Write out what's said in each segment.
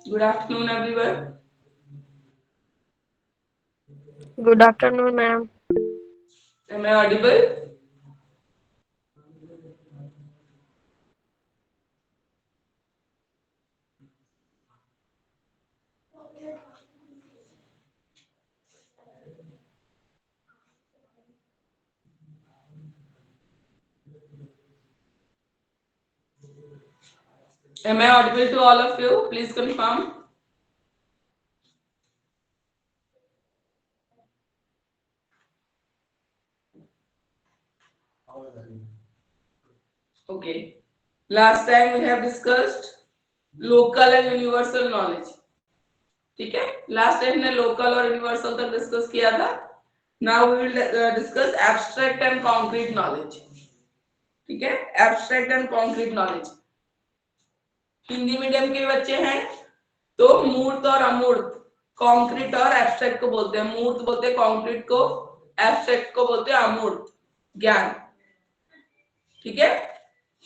Good afternoon, everyone. Good afternoon, ma'am. Am I audible? Am I audible to all of you? Please confirm. Okay. Last time we have discussed local and universal knowledge. ठीक है, last time ने local और universal तक discuss किया था. Now we will discuss abstract and concrete knowledge. ठीक है, abstract and concrete knowledge. Hindi medium के बच्चे हैं तो मूर्त और अमूर्त, कॉन्क्रीट और एब्स्ट्रैक्ट को बोलते हैं. मूर्त बोलते हैं कॉन्क्रीट को, एब्स्ट्रैक्ट को बोलते हैं अमूर्त ज्ञान. ठीक है,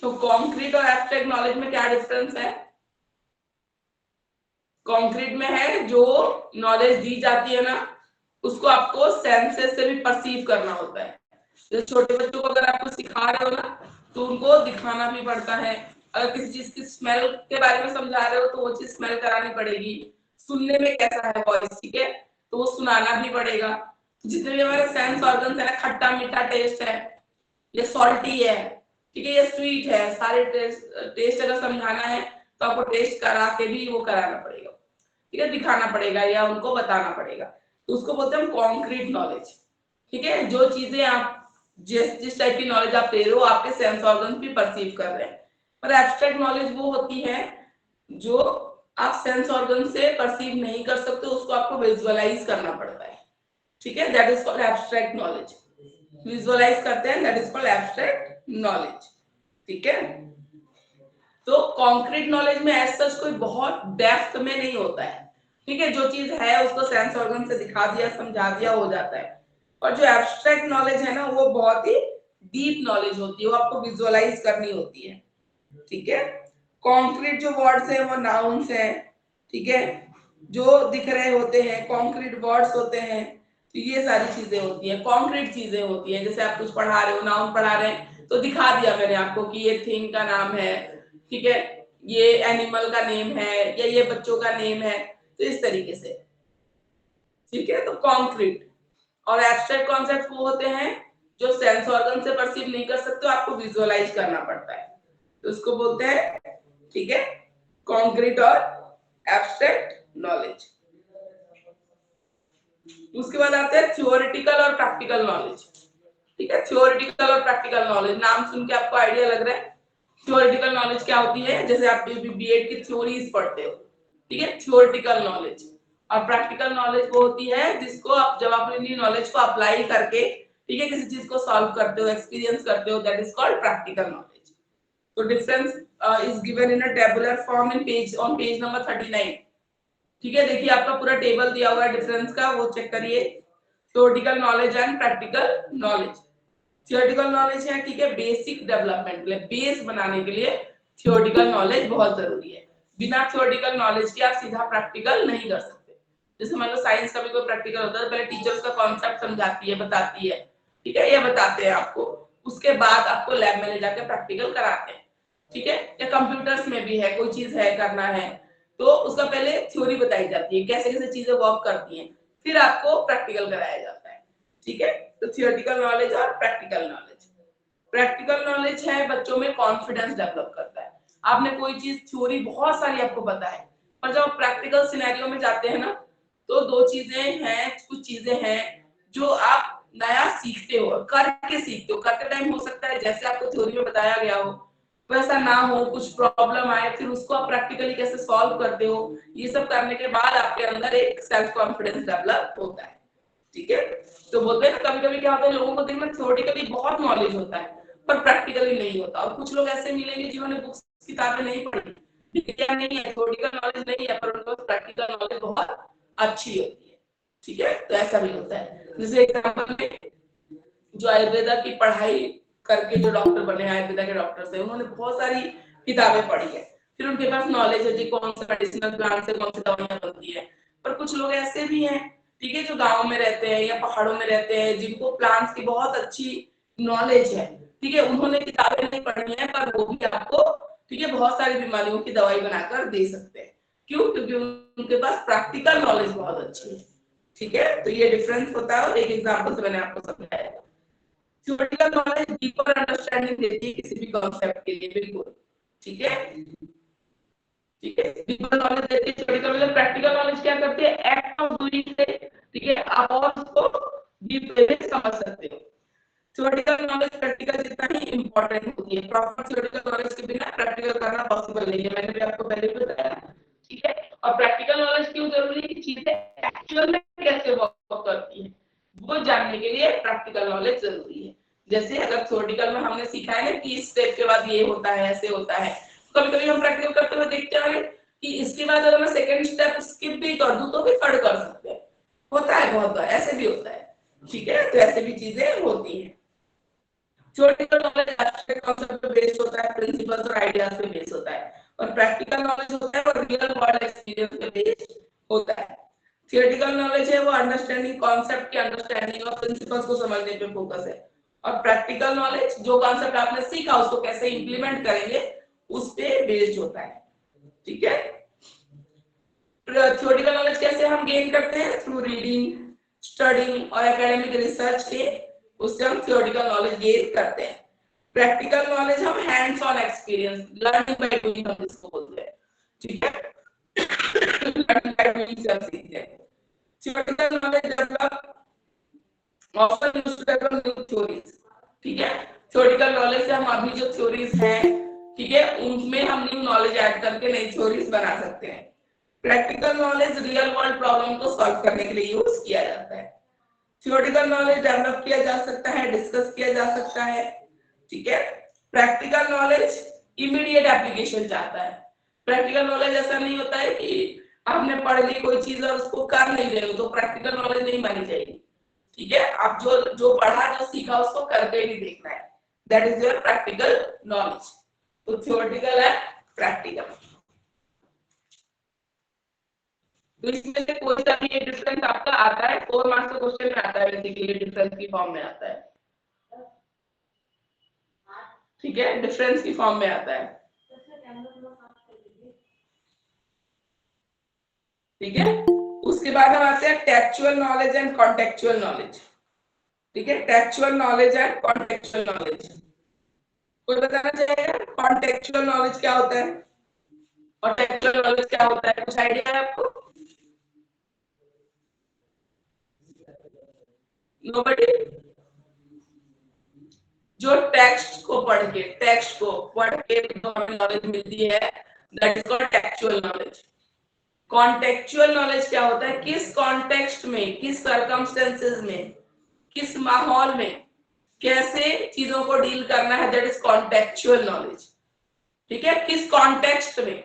तो कॉन्क्रीट और एब्स्ट्रैक्ट नॉलेज में क्या डिफरेंस है? कॉन्क्रीट में है जो नॉलेज दी जाती है ना, उसको आपको सेंसेस से भी परसीव करना होता है. जैसे छोटे बच्चों को अगर आप कुछ सिखा रहे हो ना, तो उनको दिखाना भी पड़ता है. अगर किसी चीज की स्मेल के बारे में समझा रहे हो तो वो चीज स्मेल करानी पड़ेगी. सुनने में कैसा है वॉइस, ठीक है, तो वो सुनाना भी पड़ेगा. जितने भी हमारे सेंस ऑर्गन्स है ना, खट्टा मीठा टेस्ट है, ये सॉल्टी है, ठीक है, ये स्वीट है, सारे टेस्ट अगर समझाना है तो आपको टेस्ट करा के भी वो कराना पड़ेगा. ठीक है, दिखाना पड़ेगा या उनको बताना पड़ेगा. तो उसको बोलते हैं हम कॉन्क्रीट नॉलेज. ठीक है, जो चीजें आप जिस जिस टाइप की नॉलेज आप दे रहे हो आपके सेंस ऑर्गन भी परसीव कर रहे हैं. पर एब्स्ट्रैक्ट नॉलेज वो होती है जो आप सेंस ऑर्गन से परसीव नहीं कर सकते, उसको आपको विजुअलाइज करना पड़ता है. ठीक है, that is called abstract knowledge. Visualise करते हैं, that is called abstract knowledge. ठीक है, तो कॉन्क्रीट नॉलेज में एज सच कोई बहुत डेप्थ में नहीं होता है. ठीक है, जो चीज है उसको सेंस ऑर्गन से दिखा दिया, समझा दिया, हो जाता है. और जो एब्स्ट्रैक्ट नॉलेज है ना, वो बहुत ही डीप नॉलेज होती है, वो आपको विजुअलाइज करनी होती है. ठीक है, कॉन्क्रीट जो वर्ड्स है वो नाउन्स है. ठीक है, जो दिख रहे होते हैं कॉन्क्रीट वर्ड्स होते हैं. तो ये सारी चीजें होती हैं, कॉन्क्रीट चीजें होती हैं. जैसे आप कुछ पढ़ा रहे हो, नाउन पढ़ा रहे हैं, तो दिखा दिया मैंने आपको कि ये थिंग का नाम है, ठीक है, ये एनिमल का नेम है, या ये बच्चों का नेम है. तो इस तरीके से. ठीक है, तो कॉन्क्रीट. और एब्स्ट्रैक्ट कॉन्सेप्ट वो होते हैं जो सेंस ऑर्गन से परसीव नहीं कर सकते, आपको विजुअलाइज करना पड़ता है, तो उसको बोलते हैं. ठीक है, कॉन्क्रीट और एब्स्ट्रैक्ट नॉलेज. उसके बाद आते हैं थ्योरेटिकल और प्रैक्टिकल नॉलेज. ठीक है, थ्योरेटिकल और प्रैक्टिकल नॉलेज, नाम सुन के आपको आइडिया लग रहा है. थ्योरेटिकल नॉलेज क्या होती है? जैसे आप बीएड की थ्योरीज पढ़ते हो, ठीक है, थ्योरेटिकल नॉलेज. और प्रैक्टिकल नॉलेज वो होती है जिसको आप जब अपनी नॉलेज को अप्लाई करके, ठीक है, किसी चीज को सॉल्व करते हो, एक्सपीरियंस करते हो, that is called practical knowledge. तो difference is given in a tabular form in page on page number 39. ठीक है, देखिए आपका पूरा टेबल दिया हुआ है डिफरेंस का, वो चेक करिए. Theoretical knowledge and practical knowledge. Theoretical knowledge है, ठीक है, बेसिक डेवलपमेंट के लिए, बेस बनाने के लिए थियोरेटिकल नॉलेज बहुत जरूरी है. बिना थियोरेटिकल नॉलेज के आप सीधा प्रैक्टिकल नहीं कर सकते. जैसे मान लो साइंस का भी कोई प्रैक्टिकल होता है, पहले टीचर उसका कॉन्सेप्ट समझाती है, बताती है, ठीक है, ये बताते हैं आपको, उसके बाद आपको लैब में ले जाकर प्रैक्टिकल कराते हैं. ठीक है, या कंप्यूटर्स में भी है, कोई चीज है करना है तो उसका पहले थ्योरी बताई जाती है, कैसे कैसे चीजें वर्क करती हैं, फिर आपको प्रैक्टिकल कराया जाता है. ठीक है, तो थियोरेटिकल नॉलेज और प्रैक्टिकल नॉलेज. प्रैक्टिकल नॉलेज है बच्चों में कॉन्फिडेंस डेवलप करता है. आपने कोई चीज थ्योरी बहुत सारी आपको पता है, पर जब प्रैक्टिकल सिनेरियो में जाते हैं ना, तो दो चीजें हैं, कुछ चीजें हैं जो आप नया सीखते हो, करके सीखते हो. करते टाइम हो सकता है जैसे आपको थ्योरी में बताया गया हो वैसा ना हो, कुछ प्रॉब्लम आए, फिर उसको आप प्रैक्टिकली कैसे सॉल्व करते हो, ये सब करने के बाद आपके अंदर एक सेल्फ कॉन्फिडेंस डेवलप होता है. ठीक है, तो बोलते हैं कभी कभी क्या होता है, लोगों को देखना थ्योरेटिकली बहुत नॉलेज होता है पर प्रैक्टिकली नहीं होता. और कुछ लोग ऐसे मिलेंगे जिन्होंने बुक्स किताबें नहीं पढ़ी, डिग्रियां नहीं है, थ्योरेटिकल नॉलेज नहीं है, पर उनको प्रैक्टिकल नॉलेज बहुत अच्छी होती है. ठीक है, तो ऐसा भी होता है. जैसे एग्जाम्पल में जो आयुर्वेदा की पढ़ाई करके जो डॉक्टर बने, आयुर्वेदा के डॉक्टर थे, उन्होंने बहुत सारी किताबें पढ़ी है, फिर उनके पास नॉलेज है जी कौन सा मेडिसिनल प्लांट से कौन सी दवाइयां बनती है। पर कुछ लोग ऐसे भी हैं, ठीक है, जो गाँव में रहते हैं या पहाड़ों में रहते हैं, जिनको प्लांट्स की बहुत अच्छी नॉलेज है, ठीक है, उन्होंने किताबें नहीं पढ़ी है पर वो भी आपको, ठीक है, बहुत सारी बीमारियों की दवाई बनाकर दे सकते हैं। क्यों? क्योंकि उनके पास प्रैक्टिकल नॉलेज बहुत अच्छी है। ठीक है, तो ये डिफरेंस होता है और एक एग्जांपल से मैंने आपको समझाया। थ्योरेटिकल नॉलेज डीपर अंडरस्टैंडिंग देती है किसी भी कॉन्सेप्ट के लिए, बिल्कुल ठीक है। ठीक है, डीपर नॉलेज देती है थ्योरेटिकल नॉलेज। प्रैक्टिकल नॉलेज क्या करती है? एक्ट ऑफ डूइंग से, ठीक है, आप और उसको डीप वे में समझ सकते हो। थ्योरेटिकल नॉलेज प्रैक्टिकल जितना ही इंपॉर्टेंट होती है। प्रॉपर थ्योरेटिकल नॉलेज के बिना प्रैक्टिकल करना पॉसिबल नहीं है, मैंने भी आपको पहले भी बताया। ठीक है, और प्रैक्टिकल नॉलेज क्यों जरूरी है कि चीजें एक्चुअल में कैसे वर्क करती है वो जानने के लिए प्रैक्टिकल नॉलेज जरूरी है। जैसे अगर थ्योरेटिकल में हमने सीखा है ना कि इस स्टेप के बाद ये होता है, ऐसे होता है, कभी कभी हम प्रैक्टिकल करते हुए देखते हैं कि इसके बाद अगर मैं सेकंड स्टेप स्किप भी कर दूं तो भी थर्ड कर सकते हैं। होता है, बहुत बार ऐसे भी होता है। ठीक है, तो ऐसे भी चीजें होती हैं। थ्योरेटिकल नॉलेज एब्स्ट्रैक्ट कांसेप्ट पे बेस्ड होता है, प्रिंसिपल्स और आइडियाज पे बेस्ड होता है, और प्रैक्टिकल नॉलेज होता है वो रियल वर्ल्ड एक्सपीरियंस पे बेस्ड होता है। थियोरेटिकल नॉलेज है वो अंडरस्टैंडिंग कॉन्सेप्ट के अंडरस्टैंडिंग और प्रिंसिपल्स को समझने पे फोकस है, और प्रैक्टिकल नॉलेज जो कॉन्सेप्ट आपने सीखा उसको कैसे इंप्लीमेंट करेंगे उस पे बेस्ड होता है। ठीक है, थ्योरेटिकल नॉलेज कैसे हम गेन करते हैं? थ्रू रीडिंग, स्टडिंग और एकेडमिक रिसर्च के, उससे हम थ्योरेटिकल नॉलेज गेन करते हैं। प्रैक्टिकल नॉलेज हम hands on experience, learning by doing हम इसको बोलते हैं। ठीक है, लर्निंग बाय डूइंग से हम सीखते हैं। Theoretical knowledge develop often used to develop new theories. ठीक है, थ्योरेटिकल नॉलेज से हम अभी जो थ्योरीज हैं, ठीक है, उनमें हम न्यू नॉलेज ऐड करके नई थ्योरीज बना सकते हैं। Practical knowledge real world problem को सॉल्व करने के लिए यूज किया जाता है। थ्योरेटिकल नॉलेज डेवलप किया जा सकता है, डिस्कस किया जा सकता है। ठीक है, प्रैक्टिकल नॉलेज इमीडिएट एप्लीकेशन चाहता है। प्रैक्टिकल नॉलेज ऐसा नहीं होता है कि आपने पढ़ ली कोई चीज और उसको कर नहीं रहे हो तो प्रैक्टिकल नॉलेज नहीं मानी जाएगी। ठीक है, आप जो जो पढ़ा जो सीखा उसको करके ही देखना है, that is your practical knowledge. तो थ्योरेटिकल है, प्रैक्टिकल। तो इसमें से कोई सा भी एक डिफरेंस आपका आता है, 4 मार्क्स के क्वेश्चन में आता है, बेसिकली डिफरेंस की फॉर्म में आता है। ठीक है, डिफरेंस की फॉर्म में आता है। ठीक है, उसके बाद हम आते हैं textual knowledge and contextual knowledge. ठीक है, textual knowledge and contextual knowledge. कोई बताना चाहेगा कॉन्टेक्चुअल नॉलेज क्या होता है और टेक्सचुअल नॉलेज क्या होता है? कुछ आइडिया है आपको? नोबडी? जो टेक्स्ट को पढ़ के नॉलेज मिलती है, that is called textual knowledge. Contextual knowledge क्या होता है? किस कॉन्टेक्स्ट में, किस सर्कमस्टेंसेस में, किस माहौल में कैसे चीजों को डील करना है, दैट इज कॉन्टेक्चुअल नॉलेज। ठीक है, किस कॉन्टेक्स्ट में,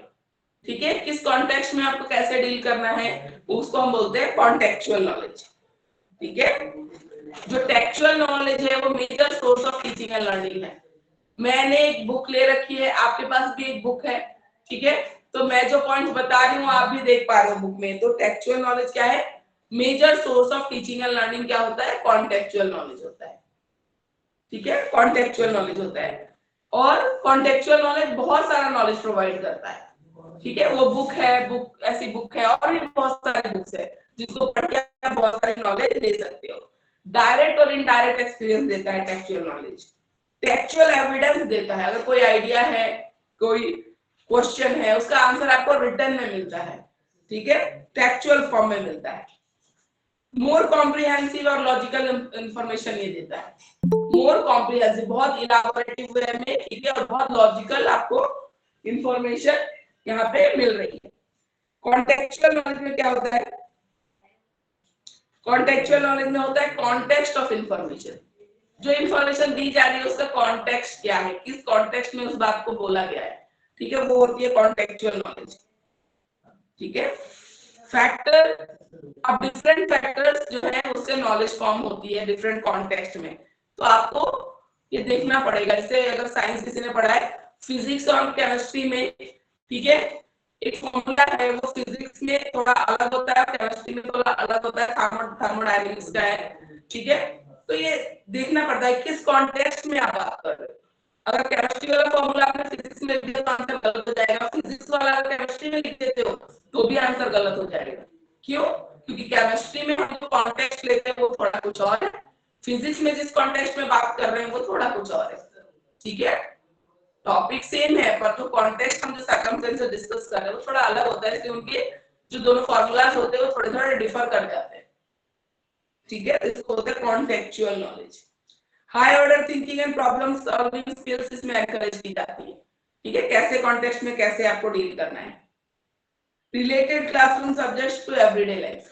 ठीक है, किस कॉन्टेक्स्ट में आपको कैसे डील करना है उसको हम बोलते हैं कॉन्टेक्चुअल नॉलेज। ठीक है, जो टेक्सचुअल नॉलेज है वो major source of teaching and learning है। मैंने एक बुक ले रखी है, आपके पास भी एक बुक है, ठीक है, तो मैं जो पॉइंट्स बता रही हूँ आप भी देख पा रहे हो बुक में। तो टेक्सचुअल नॉलेज क्या है? Major source of teaching and learning क्या होता है? कॉन्टेक्चुअल नॉलेज होता है। ठीक है, कॉन्टेक्चुअल नॉलेज होता है, और कॉन्टेक्चुअल नॉलेज बहुत सारा नॉलेज प्रोवाइड करता है। ठीक है, वो बुक है, बुक ऐसी बुक है, और भी बहुत सारे बुक्स है जिसको पढ़ के आप बहुत सारी नॉलेज ले सकते हो। डायरेक्ट और इनडायरेक्ट एक्सपीरियंस देता है टेक्सचुअल नॉलेज। टेक्सचुअल एविडेंस देता है, अगर कोई आइडिया है, कोई क्वेश्चन है, उसका आंसर आपको रिटर्न में मिलता है। ठीक है, टेक्सचुअल फॉर्म में मिलता है। मोर कॉम्प्रिहेंसिव और लॉजिकल इंफॉर्मेशन ये देता है। मोर कॉम्प्रिहेंसिव, बहुत इलाबोरेटिव वे में, ठीक है, और बहुत लॉजिकल आपको इंफॉर्मेशन यहाँ पे मिल रही है। कॉन्टेक्चुअल नॉलेज में क्या होता है? कॉन्टेक्चुअल नॉलेज में होता है कॉन्टेक्स्ट ऑफ इंफॉर्मेशन। जो इंफॉर्मेशन दी जा रही है उसका कॉन्टेक्स्ट क्या है, किस कॉन्टेक्स्ट में उस बात को बोला गया है, ठीक है, वो होती है कॉन्टेक्चुअल नॉलेज। ठीक है, फैक्टर, अब डिफरेंट फैक्टर्स जो है उससे नॉलेज फॉर्म होती है डिफरेंट कॉन्टेक्स्ट में। तो आपको ये देखना पड़ेगा, जैसे अगर साइंस किसी ने पढ़ा है, फिजिक्स और केमिस्ट्री में ठीक है। एक फॉर्मूला है वो फिजिक्स में थोड़ा अलग होता है, केमिस्ट्री में थोड़ा अलग होता है, थर्मोडायनेमिक्स का है। ठीक है, तो ये देखना पड़ता है किस कॉन्टेक्स्ट में आप बात कर रहे हो। अगर केमिस्ट्री वाला फॉर्मूला आपने फिजिक्स में लिख दिया तो आंसर गलत हो जाएगा, फिजिक्स वाला अगर केमिस्ट्री में लिख देते हो तो भी आंसर गलत हो जाएगा। क्यों? क्योंकि केमिस्ट्री में हम जो कॉन्टेक्स्ट लेते हैं वो थोड़ा कुछ और है, फिजिक्स में जिस कॉन्टेक्स्ट में बात कर रहे हैं वो थोड़ा कुछ और है। ठीक है, टॉपिक सेम है पर जो कॉन्टेक्स्ट हम जो सर्कमस्टेंसेस डिस्कस कर रहे हैं वो थोड़ा अलग होता है, इसलिए उनके जो दोनों फार्मूलाज होते हैं वो थोड़े थोड़े डिफर कर जाते हैं। ठीक है, इसको होता है contextual knowledge. High order thinking and problem solving skills इसमें एनकरेज की जाती है। ठीक है, कैसे कॉन्टेक्स्ट में कैसे आपको डील करना है। Related classroom subjects to everyday life.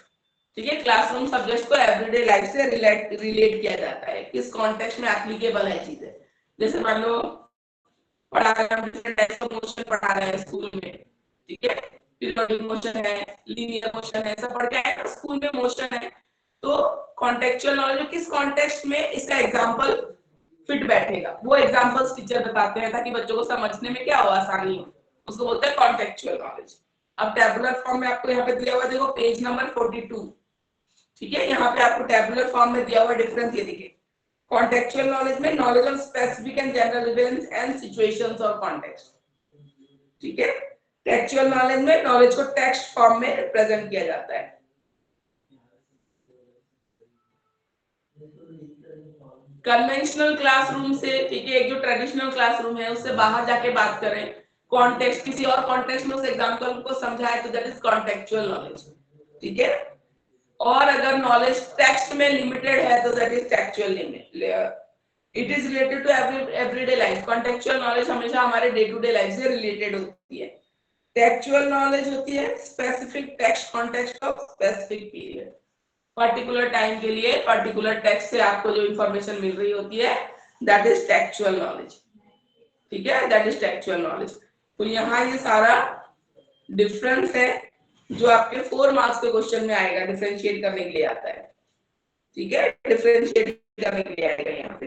ठीक है, क्लासरूम सब्जेक्ट्स को एवरीडे लाइफ से रिलेट किया जाता है, किस कॉन्टेक्स्ट में एप्लीकेबल है चीजें। जैसे मान लो पढ़ा रहे हैं, डिफरेंट टाइप्स ऑफ मोशन पढ़ा रहे हैं स्कूल में। ठीक है, पीरियोडिक मोशन है, लीनियर मोशन है, सब पढ़ के आए स्कूल में मोशन है, तो कॉन्टेक्चुअल नॉलेज किस कॉन्टेक्स्ट में इसका एग्जांपल फिट बैठेगा वो एग्जांपल्स टीचर बताते हैं ताकि बच्चों को समझने में क्या हो, आसानी हो, उसको बोलते हैं कॉन्टेक्चुअल नॉलेज। अब टेबुलर फॉर्म में आपको यहाँ पे दिया हुआ देखो पेज नंबर 42। ठीक है, यहाँ पे आपको टेबुलर फॉर्म में दिया हुआ डिफरेंस ये देखिए। कॉन्टेक्चुअल नॉलेज में knowledge of specific and general events and situations और कॉन्टेक्स्ट। ठीक है, टेक्सचुअल नॉलेज में नॉलेज को टेक्स्ट फॉर्म में रिप्रेजेंट किया जाता है। कन्वेंशनल क्लासरूम से, ठीक है, एक जो ट्रेडिशनल क्लासरूम है उससे बाहर जाके बात करें, कॉन्टेक्स्ट किसी और कॉन्टेक्स्ट में उस एग्जांपल को समझाए तो दैट इज कॉन्टेक्चुअल नॉलेज। ठीक है, और अगर नॉलेज टेक्स्ट में लिमिटेड है तो that is textual it is related to everyday life. Contextual knowledge हमेशा हमारे डे टू डे लाइफ से रिलेटेड होती है। टेक्सचुअल नॉलेज होती है specific text context of specific period, particular time के लिए पर्टिकुलर टेक्स्ट से आपको जो इंफॉर्मेशन मिल रही होती है दैट इज टेक्सचुअल नॉलेज। ठीक है, दैट इज टेक्सचुअल नॉलेज। तो यहाँ ये सारा डिफरेंस है जो आपके 4 मार्क्स के क्वेश्चन में आएगा, डिफरेंशिएट करने के लिए आता है। ठीक है, डिफरेंशिएट करने के लिए आएगा यहाँ पे।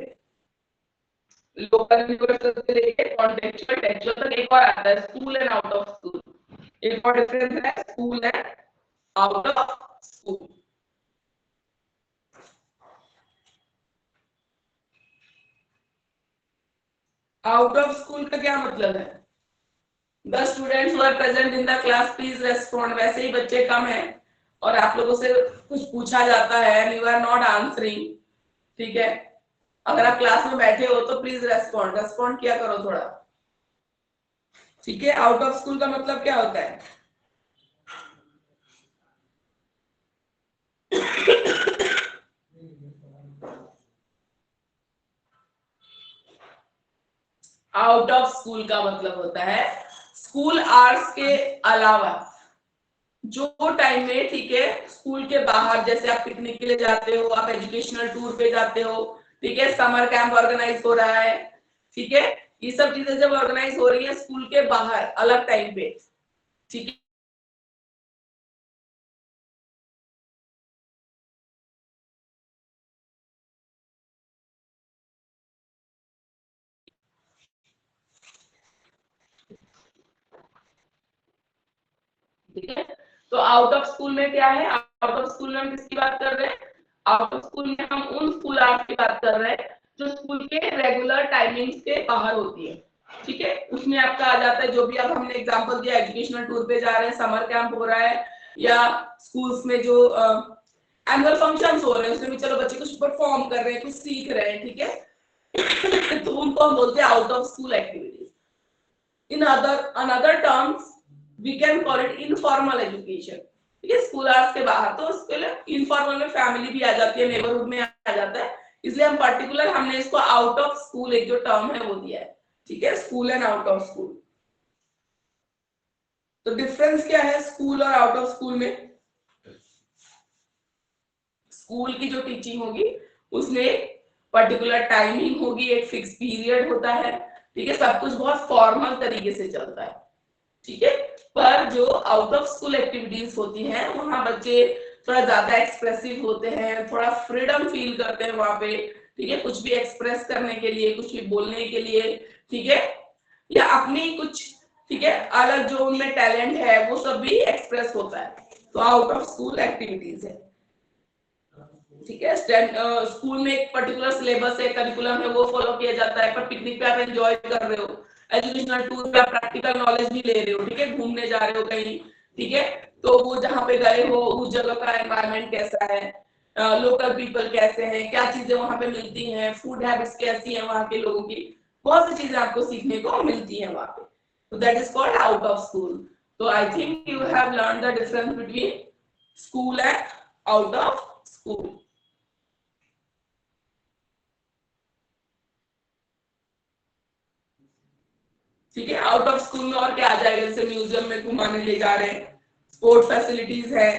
लोकल यूनिवर्सल से लेके कॉन्टेक्चुअल टेक्सचुअल तक एक और आता है school and out of school. एक और डिफरेंस है school and out of school. Out of school का क्या मतलब है? The students who are present in the class please respond। वैसे ही बच्चे कम हैं और आप लोगों से कुछ पूछा जाता है and you are not answering। ठीक है, अगर आप क्लास में बैठे हो तो प्लीज रेस्पॉन्ड किया करो थोड़ा। ठीक है, आउट ऑफ स्कूल का मतलब क्या होता है? आउट ऑफ स्कूल का मतलब होता है स्कूल आवर्स के अलावा जो टाइम में, ठीक है, स्कूल के बाहर, जैसे आप पिकनिक के लिए जाते हो, आप एजुकेशनल टूर पे जाते हो, ठीक है, समर कैंप ऑर्गेनाइज हो रहा है, ठीक है, ये सब चीजें जब ऑर्गेनाइज हो रही है स्कूल के बाहर अलग टाइम पे, ठीक है, ठीक है, तो आउट ऑफ स्कूल में क्या है? आउट ऑफ स्कूल में हम किसकी बात कर रहे हैं? आउट ऑफ स्कूल में हम उन स्कूल आवर्स की बात कर रहे हैं जो स्कूल के रेगुलर टाइमिंग्स के बाहर होती है। ठीक है, उसमें आपका आ जाता है जो भी, अब हमने एग्जांपल दिया, एजुकेशनल टूर पे जा रहे हैं, समर कैंप हो रहा है, या स्कूल्स में जो एनुअल फंक्शंस हो रहे हैं उसमें भी चलो बच्चे कुछ परफॉर्म कर रहे हैं, कुछ सीख रहे हैं। ठीक है तो उनको हम बोलते हैं out of school activities. In another terms we can call it informal education. ठीक है, स्कूल आवर्स के बाहर, तो उसके लिए इनफॉर्मल में फैमिली भी आ जाती है, नेबरहुड में आ जाता है, इसलिए हम पर्टिकुलर हमने इसको आउट ऑफ स्कूल एक जो टर्म है वो दिया है। ठीक है, school and out of school. तो डिफरेंस क्या है स्कूल और आउट ऑफ स्कूल में? स्कूल की जो टीचिंग होगी उसमें पर्टिकुलर टाइमिंग होगी, एक फिक्स पीरियड होता है, ठीक है, सब कुछ बहुत फॉर्मल तरीके से चलता है। ठीक है, पर जो आउट ऑफ स्कूल एक्टिविटीज होती हैं वहां बच्चे थोड़ा ज्यादा एक्सप्रेसिव होते हैं, थोड़ा फ्रीडम फील करते हैं वहां पे, ठीक है, कुछ भी एक्सप्रेस करने के लिए, कुछ भी बोलने के लिए, ठीक है, या अपनी कुछ ठीक है, अलग जो उनमें टैलेंट है वो सब भी एक्सप्रेस होता है, तो आउट ऑफ स्कूल एक्टिविटीज है। ठीक है, स्कूल में एक पर्टिकुलर सिलेबस है, करिकुलम है, वो फॉलो किया जाता है, पर पिकनिक पे आप एंजॉय कर रहे हो, एजुकेशनल टूर पे आप प्रैक्टिकल नॉलेज भी ले रहे हो, ठीक है, घूमने जा रहे हो कहीं, ठीक है, तो वो जहाँ पे गए हो उस जगह का एनवायरनमेंट कैसा है, लोकल पीपल कैसे हैं, क्या चीजें वहां पे मिलती हैं, फूड हैबिट्स कैसी हैं वहां के लोगों की, बहुत सी चीजें आपको सीखने को मिलती हैं वहां पे, तो that is called out of school. तो I think you have learn the difference between school and out of school. ठीक है, आउट ऑफ स्कूल में और क्या आ जाएगा, जैसे म्यूजियम में घुमाने ले जा रहे हैं, स्पोर्ट फैसिलिटीज है,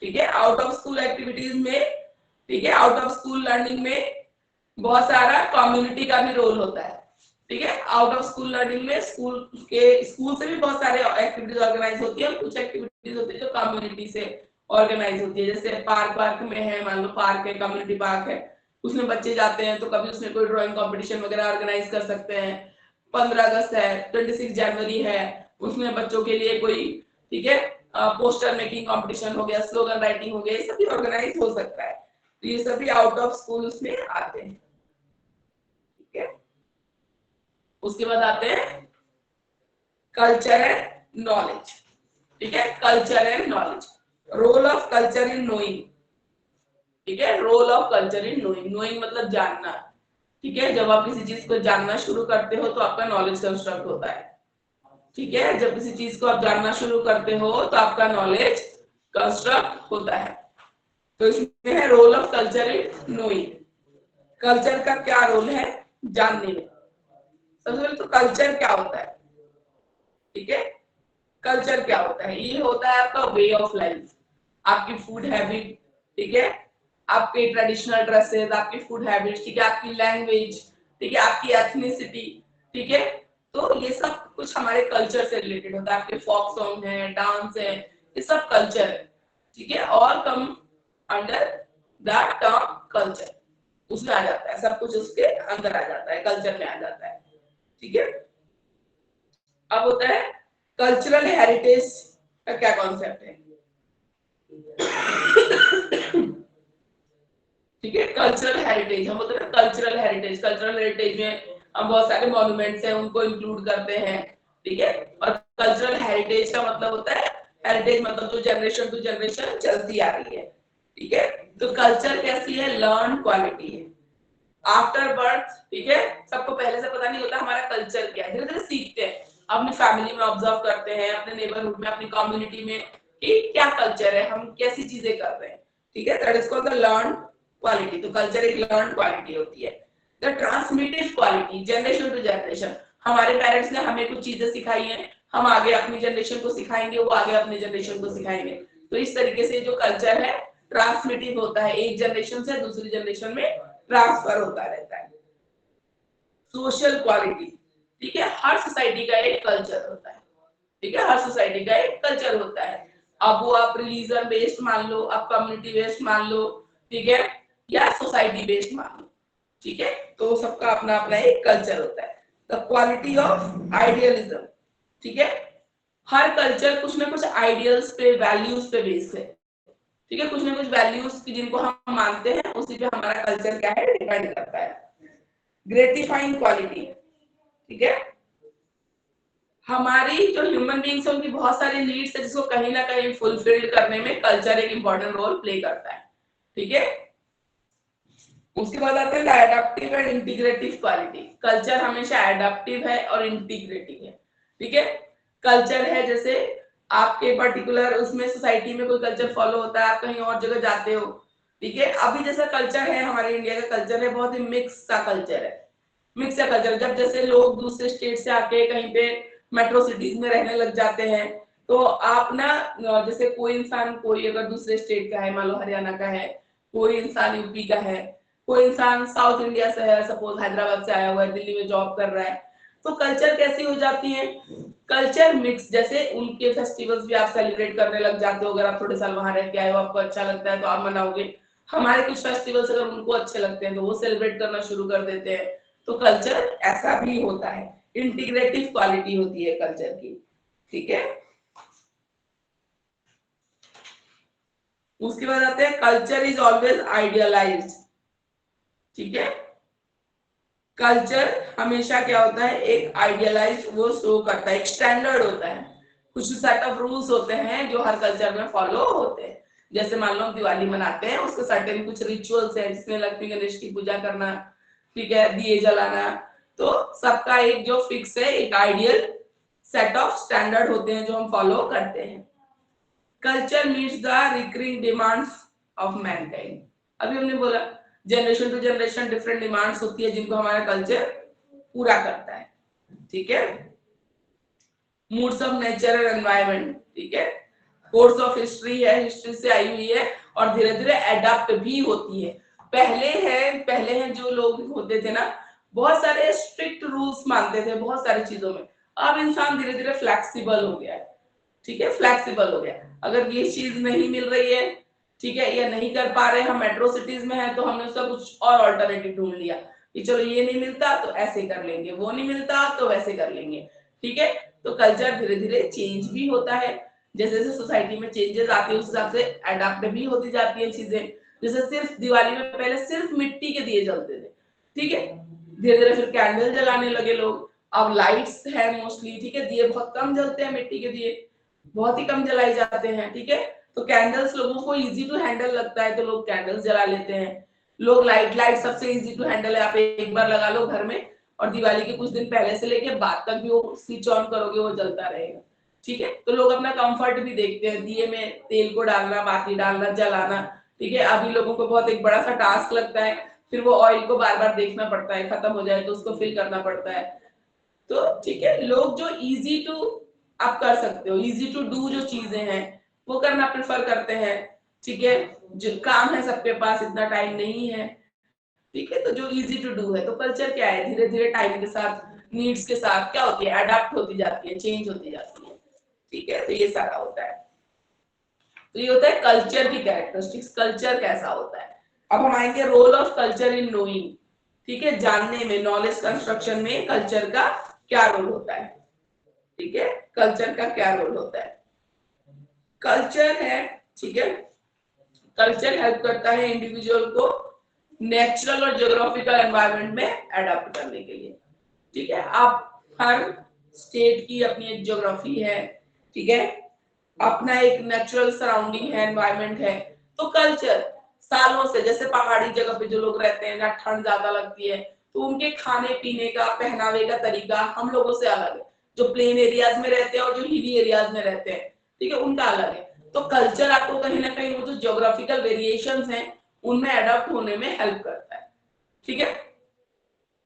ठीक है, आउट ऑफ स्कूल एक्टिविटीज में, ठीक है, आउट ऑफ स्कूल लर्निंग में बहुत सारा कम्युनिटी का भी रोल होता है। ठीक है, आउट ऑफ स्कूल लर्निंग में स्कूल से भी बहुत सारे एक्टिविटीज ऑर्गेनाइज होती है, और कुछ एक्टिविटीज होती है जो कम्युनिटी से ऑर्गेनाइज होती है, जैसे पार्क में है, मान लो पार्क है, कम्युनिटी पार्क है, उसमें बच्चे जाते हैं तो कभी उसमें कोई ड्राइंग कंपटीशन वगैरह ऑर्गेनाइज कर सकते हैं, 15 अगस्त है, 26 जनवरी है, उसमें बच्चों के लिए कोई, ठीक है, पोस्टर मेकिंग कंपटीशन हो गया, स्लोगन राइटिंग हो गया, ये सब भी ऑर्गेनाइज हो सकता है, तो ये सभी आउट ऑफ स्कूल उसमें आते हैं। ठीक है, उसके बाद आते हैं कल्चर एंड नॉलेज। ठीक है, culture and knowledge, role of culture in knowing. ठीक है, role of culture in knowing, knowing मतलब जानना। ठीक है, जब आप किसी चीज को जानना शुरू करते हो तो आपका नॉलेज कंस्ट्रक्ट होता है। ठीक है, जब किसी चीज को आप जानना शुरू करते हो तो आपका नॉलेज कंस्ट्रक्ट होता है, तो इसमें है role of culture in knowing. Culture का क्या रोल है जानने में? सबसे पहले तो कल्चर क्या होता है? ठीक है, कल्चर क्या होता है? ये होता है आपका वे ऑफ लाइफ, आपकी फूड हैबिट, ठीक है, आपके ट्रेडिशनल ड्रेसेस, आपकी फूड हैबिट्स, ठीक है, आपकी लैंग्वेज, ठीक है, आपकी एथनिसिटी, ठीक है, तो ये सब कुछ हमारे कल्चर से रिलेटेड होता है, आपके फोक सॉन्ग है, डांस है, ये सब कल्चर है। ठीक है, और come under the term culture, उसमें आ जाता है, सब कुछ उसके अंदर आ जाता है, कल्चर में आ जाता है। ठीक है, अब होता है कल्चरल हेरिटेज का क्या कॉन्सेप्ट है? ठीक है, कल्चरल हेरिटेज, हम बोलते हैं कल्चरल हेरिटेज, कल्चरल हेरिटेज में हम बहुत सारे मॉन्यूमेंट्स हैं उनको इंक्लूड करते हैं। ठीक है, और कल्चरल हेरिटेज का मतलब होता है, हेरिटेज मतलब जो जनरेशन टू जनरेशन चलती आ रही है। ठीक है, तो कल्चर कैसी है? लर्न क्वालिटी है, आफ्टर बर्थ। ठीक है, सबको पहले से पता नहीं होता हमारा कल्चर क्या है, धीरे धीरे सीखते हैं, अपनी फैमिली में ऑब्जर्व करते हैं, अपने नेबरहुड में, अपनी कम्युनिटी में कि क्या कल्चर है, हम कैसी चीजें कर रहे हैं। ठीक है, that is called the learn quality. तो कल्चर एक लर्न क्वालिटी होती है। The transmitive quality, generation to generation, हमारे पेरेंट्स ने हमें कुछ चीजें सिखाई हैं, हम आगे अपनी जनरेशन को सिखाएंगे, वो आगे अपनी जनरेशन को सिखाएंगे, तो इस तरीके से जो कल्चर है ट्रांसमिटिव होता है, एक जनरेशन से दूसरी जनरेशन में ट्रांसफर होता रहता है। सोशल क्वालिटी, ठीक है, हर सोसाइटी का एक कल्चर होता है। ठीक है, हर सोसाइटी का एक कल्चर होता है, अब वो आप रिलीजन बेस्ड मान लो, आप कम्युनिटी बेस्ड मान लो, ठीक है, या सोसाइटी बेस्ड मान लो। ठीक है, तो सबका अपना अपना एक कल्चर होता है। द क्वालिटी ऑफ आइडियलिज्म, ठीक है, हर कल्चर कुछ ना कुछ आइडियल्स पे, वैल्यूज पे बेस्ड है। ठीक है, कुछ ना कुछ वैल्यूज की जिनको हम मानते हैं, उसी पे हमारा कल्चर क्या है, डिपेंड करता है। ग्रेटिफाइंग क्वालिटी, ठीक है, हमारी जो ह्यूमन बीइंग्स है उनकी बहुत सारी नीड्स है जिसको कहीं ना कहीं फुलफिल्ड करने में कल्चर एक इंपॉर्टेंट रोल प्ले करता है। ठीक है, उसके बाद आता है adaptive and integrative quality. Culture हमेशा एडेप्टिव है और इंटीग्रेटिव है। ठीक है, कल्चर है जैसे आपके पर्टिकुलर उसमें सोसाइटी में कोई कल्चर फॉलो होता है, आप कहीं और जगह जाते हो। ठीक है, अभी जैसा कल्चर है हमारे इंडिया का कल्चर है, बहुत ही मिक्स सा कल्चर है, मिक्स का कल्चर। जब जैसे लोग दूसरे स्टेट से आके कहीं पे मेट्रो सिटीज में रहने लग जाते हैं, तो आप ना, जैसे कोई इंसान, कोई अगर दूसरे स्टेट का है, मान लो हरियाणा का है, कोई इंसान यूपी का है, कोई इंसान साउथ इंडिया से है, सपोज हैदराबाद से आया हुआ है, दिल्ली में जॉब कर रहा है, तो कल्चर कैसी हो जाती है? कल्चर मिक्स, जैसे उनके फेस्टिवल्स भी आप सेलिब्रेट करने लग जाते हो, अगर आप थोड़े साल वहां रह के आए हो, आपको अच्छा लगता है तो आप मनाओगे। हमारे कुछ फेस्टिवल्स अगर उनको अच्छे लगते हैं तो वो सेलिब्रेट करना शुरू कर देते हैं। तो कल्चर ऐसा भी होता है, इंटीग्रेटिव क्वालिटी होती है कल्चर की। ठीक है। उसके बाद आते हैं कल्चर इज ऑलवेज आइडियलाइज्ड। ठीक है, कल्चर हमेशा क्या होता है, एक आइडियलाइज वो शो करता है, एक स्टैंडर्ड होता है, कुछ सेट ऑफ रूल्स होते हैं जो हर कल्चर में फॉलो होते हैं। जैसे मान लो हम दिवाली मनाते हैं, उसके सर्टेन कुछ रिचुअल्स है जिसमें लक्ष्मी गणेश की पूजा करना, ठीक है, दिए जलाना, तो सबका एक जो फिक्स है, एक आइडियल सेट ऑफ स्टैंडर्ड होते हैं जो हम फॉलो करते हैं। Culture meets the recurring demands of mankind. अभी हमने बोला generation to generation different demands होती है जिनको हमारा कल्चर पूरा करता है। ठीक है, moods of nature and environment, ठीक है, कोर्स ऑफ हिस्ट्री है, हिस्ट्री से आई हुई है और धीरे धीरे एडाप्ट भी होती है। पहले हैं जो लोग होते थे ना, बहुत सारे स्ट्रिक्ट रूल्स मानते थे बहुत सारी चीजों में। अब इंसान धीरे धीरे फ्लेक्सिबल हो गया है। ठीक है, फ्लेक्सिबल हो गया। अगर ये चीज नहीं मिल रही है, ठीक है, या नहीं कर पा रहे, हम मेट्रो सिटीज में है तो हमने उसका कुछ और ऑल्टरनेटिव ढूंढ लिया कि चलो ये नहीं मिलता तो ऐसे कर लेंगे, वो नहीं मिलता तो वैसे कर लेंगे। ठीक है, तो कल्चर धीरे धीरे चेंज भी होता है, जैसे जैसे सोसाइटी में चेंजेस आती है उस हिसाब से अडॉप्ट भी होती जाती है चीजें। जैसे सिर्फ दिवाली में पहले सिर्फ मिट्टी के दिए जलते थे, ठीक है, धीरे धीरे फिर कैंडल जलाने लगे लोग, अब लाइट्स है मोस्टली, ठीक है, दिए बहुत कम जलते हैं, मिट्टी के दिए बहुत ही कम जलाए जाते हैं। ठीक है, तो कैंडल्स लोगों को इजी टू हैंडल लगता है तो लोग कैंडल्स जला लेते हैं। लोग लाइट सबसे इजी टू हैंडल है, आप एक बार लगा लो घर में और दिवाली के कुछ दिन पहले से लेके बाद तक भी वो स्विच ऑन करोगे वो जलता रहेगा। ठीक है, तो लोग अपना कंफर्ट भी देखते हैं, दिए में तेल को डालना, बाती डालना, जलाना। ठीक है, अभी लोगों को बहुत एक बड़ा सा टास्क लगता है, फिर वो ऑयल को बार बार देखना पड़ता है, खत्म हो जाए तो उसको फिल करना पड़ता है। तो ठीक है, लोग जो इजी टू आप कर सकते हो, इजी टू डू जो चीजें हैं वो करना प्रेफर करते हैं। ठीक है, जो काम है सबके पास इतना टाइम नहीं है। ठीक है, तो जो इजी टू डू है, तो कल्चर क्या है, धीरे धीरे टाइम के साथ, नीड्स के साथ क्या होती है, अडाप्ट होती जाती है, चेंज होती जाती है। ठीक है, तो ये सारा होता है। तो ये होता है कल्चर की कैरेक्टरिस्टिक्स, कल्चर कैसा होता है। अब हम आएंगे role of culture in knowing. ठीक है, जानने में, नॉलेज कंस्ट्रक्शन में कल्चर का क्या रोल होता है। ठीक है, कल्चर का क्या रोल होता है, कल्चर है, ठीक है, कल्चर हेल्प करता है इंडिविजुअल को नेचुरल और ज्योग्राफिकल एनवायरनमेंट में अडॉप्ट करने के लिए। ठीक है, आप हर स्टेट की अपनी एक ज्योग्राफी है, ठीक है, अपना एक नेचुरल सराउंडिंग है, एनवायरनमेंट है। तो कल्चर सालों से, जैसे पहाड़ी जगह पे जो लोग रहते हैं जहाँ ठंड ज्यादा लगती है, तो उनके खाने पीने का, पहनावे का तरीका हम लोगों से अलग है। जो प्लेन एरियाज में रहते हैं और जो हिली एरियाज में रहते हैं, ठीक है, उनका अलग है। तो कल्चर आपको कहीं ना कहीं वो जो ज्योग्राफिकल वेरिएशंस हैं उनमें अडॉप्ट होने में हेल्प करता है। ठीक है,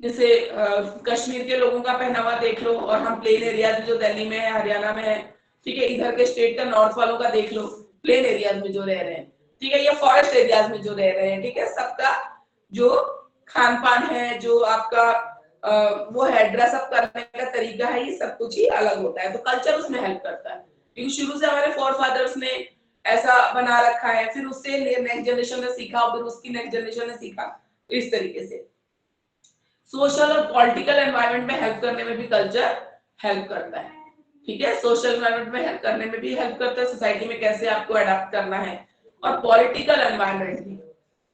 जैसे कश्मीर के लोगों का पहनावा देख लो और हम प्लेन एरियाज जो दिल्ली में है, हरियाणा में है, ठीक है, इधर के स्टेट का नॉर्थ वालों का देख लो, प्लेन एरियाज में जो रह रहे हैं, ठीक है, या फॉरेस्ट एरियाज में जो रह रहे हैं, ठीक है, सबका जो खान पान है, जो आपका वो है ड्रेसअप करने का तरीका है, ये सब कुछ ही अलग होता है। तो कल्चर उसमें हेल्प करता है, क्योंकि शुरू से हमारे फोर फादर्स ने ऐसा बना रखा है, फिर उससे नेक्स्ट जनरेशन ने सीखा, फिर उसकी नेक्स्ट जनरेशन ने सीखा, तो इस तरीके से सोशल और पॉलिटिकल एनवायरनमेंट में हेल्प करने में भी कल्चर हेल्प करता है। ठीक है, सोशल एनवायरनमेंट में हेल्प करने में भी हेल्प करता है, सोसाइटी में कैसे आपको अडॉप्ट करना है, और पॉलिटिकल एनवायरनमेंट भी।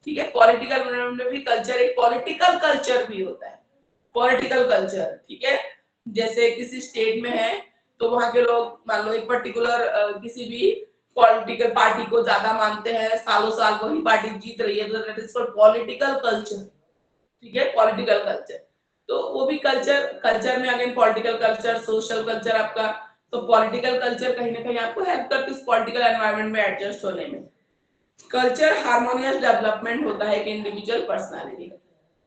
ठीक है, पॉलिटिकल एनवायरनमेंट में भी कल्चर, एक पॉलिटिकल कल्चर भी होता है, पॉलिटिकल कल्चर। ठीक है, जैसे किसी स्टेट में है तो वहां के लोग मान लो एक पर्टिकुलर किसी भी पॉलिटिकल पार्टी को ज्यादा मानते हैं, सालों साल वही पार्टी जीत रही है, तो that is called political culture. ठीक है, पॉलिटिकल कल्चर। तो वो भी कल्चर, कल्चर में again political culture, social culture आपका। तो पॉलिटिकल कल्चर कहीं ना कहीं आपको हेल्प करती है उस पॉलिटिकल एनवायरनमेंट में एडजस्ट होने में। कल्चर हार्मोनियस डेवलपमेंट होता है एक इंडिविजुअल पर्सनालिटी का,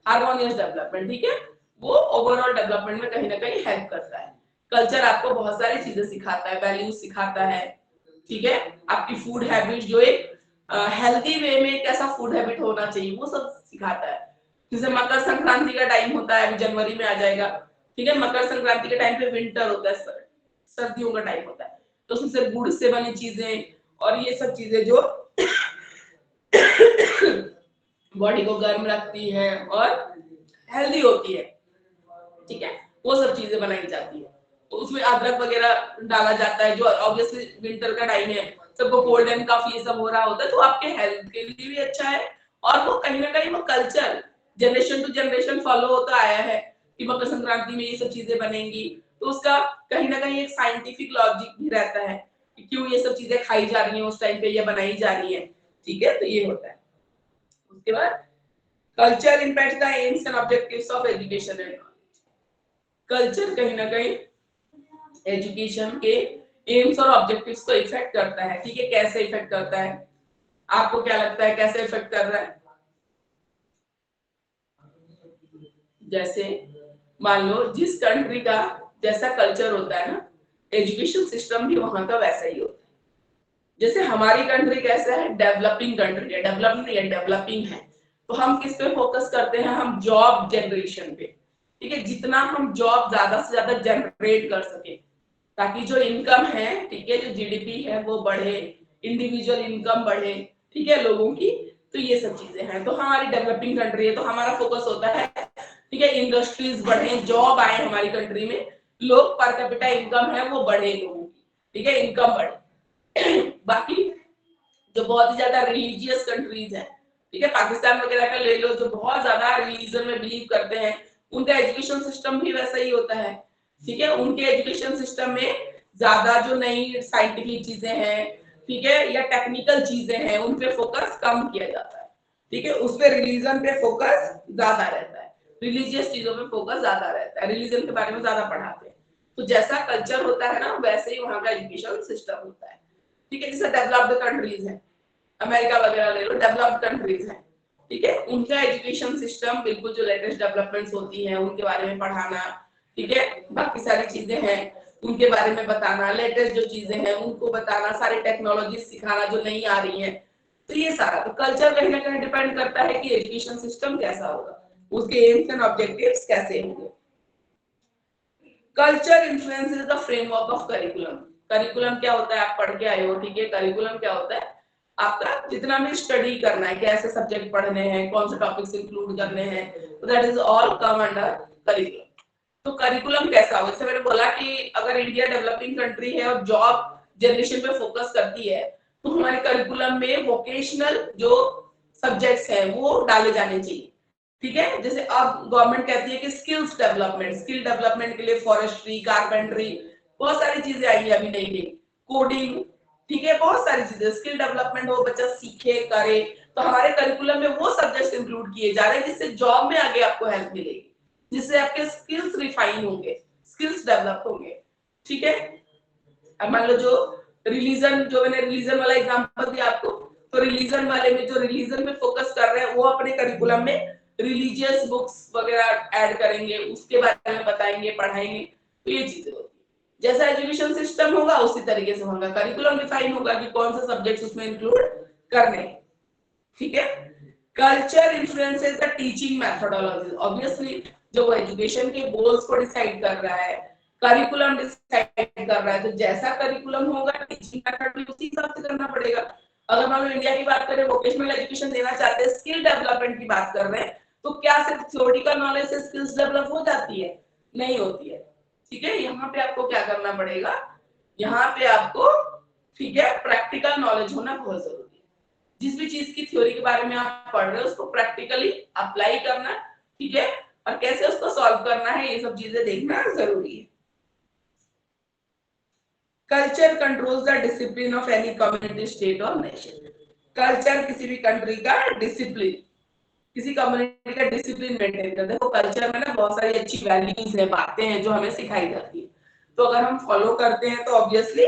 हार्मोनियस डेवलपमेंट। ठीक है, वो ओवरऑल डेवलपमेंट में कहीं ना कहीं हेल्प करता है। कल्चर आपको बहुत सारी चीजें सिखाता है, वैल्यूज सिखाता है। ठीक है, आपकी फूड हैबिट, जो एक हेल्दी वे में कैसा फूड हैबिट होना चाहिए, वो सब सिखाता है। जैसे मकर संक्रांति का टाइम होता है, अभी जनवरी में आ जाएगा, ठीक है, मकर संक्रांति के टाइम पे विंटर होता है, सर्दियों का टाइम होता है, तो उसमें गुड़ से बनी चीजें और ये सब चीजें जो बॉडी को गर्म रखती है और हेल्दी होती है, ठीक है, वो सब चीजें बनाई जाती है। उसमें अदरक वगैरह डाला जाता है, जो ऑब्वियसली विंटर का टाइम है, सबको कोल्ड एंड कफ ये सब हो रहा होता है, तो आपके हेल्थ के लिए भी अच्छा है। और वो कहीं ना कहीं वो culture generation to generation follow होता आया है कि मकर संक्रांति में ये सब चीजें बनेंगी, तो उसका कहीं ना कहीं एक साइंटिफिक लॉजिक भी रहता है कि क्यों ये सब चीजें खाई जा रही है उस टाइम पे, ये बनाई जा रही है। ठीक है, तो ये होता है। उसके बाद culture impact the AIIMS and objectives of education and knowledge. Culture कहीं ना कहीं एजुकेशन के एम्स और ऑब्जेक्टिव्स को इफेक्ट करता है। ठीक है, कैसे इफेक्ट करता है, आपको क्या लगता है कैसे इफेक्ट कर रहा है? जैसे मान लो जिस कंट्री का जैसा कल्चर होता है ना, एजुकेशन सिस्टम भी वहां का वैसा ही होता है। जैसे हमारी कंट्री कैसा है, डेवलपिंग कंट्री है, डेवलप नहीं है डेवलपिंग है, तो हम किस पे फोकस करते हैं, हम जॉब जनरेशन पे। ठीक है, जितना हम जॉब ज्यादा से ज्यादा जनरेट कर सके ताकि जो इनकम है, ठीक है, जो जीडीपी है वो बढ़े, इंडिविजुअल इनकम बढ़े, ठीक है, लोगों की। तो ये सब चीजें हैं, तो हमारी डेवलपिंग कंट्री है, तो हमारा फोकस होता है, ठीक है, इंडस्ट्रीज बढ़े, जॉब आए हमारी कंट्री में, लोग पर कैपिटा इनकम है वो बढ़े लोगों की, ठीक है, इनकम बढ़े। बाकी जो बहुत ही ज्यादा रिलीजियस कंट्रीज है, ठीक है, पाकिस्तान वगैरह का ले लो, जो बहुत ज्यादा रिलीजन में बिलीव करते हैं, उनका एजुकेशन सिस्टम भी वैसा ही होता है। ठीक है, उनके एजुकेशन सिस्टम में ज्यादा जो नई साइंटिफिक चीजें हैं, ठीक है, या टेक्निकल चीजें हैं, उन पे फोकस कम किया जाता है। ठीक है, उस पे रिलीजन पे फोकस ज्यादा रहता है, रिलीजियस चीजों पे फोकस ज्यादा रहता है, रिलीजन के बारे में ज्यादा पढ़ाते हैं। तो जैसा कल्चर होता है ना, वैसे ही वहां का एजुकेशन सिस्टम होता है। ठीक है, जैसे डेवलप्ड कंट्रीज है, अमेरिका वगैरह ले लो, डेवलप्ड कंट्रीज है, ठीक है, उनका एजुकेशन सिस्टम बिल्कुल जो लेटेस्ट डेवलपमेंट्स होती हैं उनके बारे में पढ़ाना, ठीक है, बाकी सारी चीजें हैं उनके बारे में बताना, लेटेस्ट जो चीजें हैं उनको बताना, सारी टेक्नोलॉजी सिखाना जो नहीं आ रही है। तो ये सारा तो कल्चर कहीं ना कहीं डिपेंड करता है कि एजुकेशन सिस्टम कैसा होगा, उसके एम्स एंड ऑब्जेक्टिव्स कैसे होंगे। Culture influences the framework of curriculum. Curriculum क्या होता है, आप पढ़ के आए हो, ठीक है, करिकुलम क्या होता है, आपका जितना भी स्टडी करना है, कैसे सब्जेक्ट पढ़ने हैं, कौन से टॉपिक्स इंक्लूड करने हैं, तो that is all come under curriculum. तो करिकुलम कैसा हो, जैसे मैंने बोला कि अगर इंडिया डेवलपिंग कंट्री है और जॉब जनरेशन पे फोकस करती है, तो हमारे करिकुलम में वोकेशनल जो सब्जेक्ट्स हैं वो डाले जाने चाहिए। ठीक है, जैसे अब गवर्नमेंट कहती है कि स्किल्स डेवलपमेंट, स्किल डेवलपमेंट के लिए फॉरेस्ट्री, कारपेंट्री, बहुत सारी चीजें आई है अभी नई नई, कोडिंग, ठीक है, बहुत सारी चीजें स्किल डेवलपमेंट वो बच्चा सीखे करे। तो हमारे करिकुलम में वो सब्जेक्ट्स इंक्लूड किए जा रहे हैं जिससे जॉब में आगे आपको हेल्प मिलेगी, जिससे आपके स्किल्स रिफाइन होंगे, स्किल्स डेवलप होंगे। ठीक है, अब मान लो जो रिलीजन, जो मैंने रिलीजन वाला एग्जांपल दिया आपको, तो रिलीजन वाले में जो रिलीजन पे फोकस कर रहे हैं वो अपने करिकुलम में रिलीजियस बुक्स वगैरह ऐड करेंगे, उसके बारे में बताएंगे, पढ़ाएंगे। तो ये चीजें होती है, जैसा एजुकेशन सिस्टम होगा उसी तरीके से होगा करिकुलम, डिफाइन होगा कि कौन से सब्जेक्ट्स उसमें इंक्लूड करने हैं। ठीक है, culture influences the teaching methodology. Obviously जो एजुकेशन के गोल्स को डिसाइड कर रहा है, करिकुलम डिसाइड कर रहा है, तो जैसा करिकुलम होगा टीचिंग मेथड भी उसी हिसाब से करना पड़ेगा। अगर मान लो इंडिया की बात करें, वोकेशनल एजुकेशन देना चाहते हैं, स्किल डेवलपमेंट की बात कर रहे हैं, तो क्या सिर्फ थ्योरेटिकल नॉलेज से स्किल्स डेवलप हो जाती है? नहीं होती है। ठीक है, यहाँ पे आपको क्या करना पड़ेगा, यहाँ पे आपको, ठीक है, प्रैक्टिकल नॉलेज होना बहुत जरूरी है। जिस भी चीज की थ्योरी के बारे में आप पढ़ रहे हो उसको प्रैक्टिकली अप्लाई करना, ठीक है, और कैसे उसको सॉल्व करना है, ये सब चीजें देखना जरूरी है। Culture controls the discipline of any community, state और नेशन। कल्चर किसी भी कंट्री का डिसिप्लिन, किसी कम्युनिटी का डिसिप्लिन मेंटेन करता है। देखो कल्चर में ना बहुत सारी अच्छी वैल्यूज है, बातें हैं जो हमें सिखाई जाती है, तो अगर हम फॉलो करते हैं तो ऑब्वियसली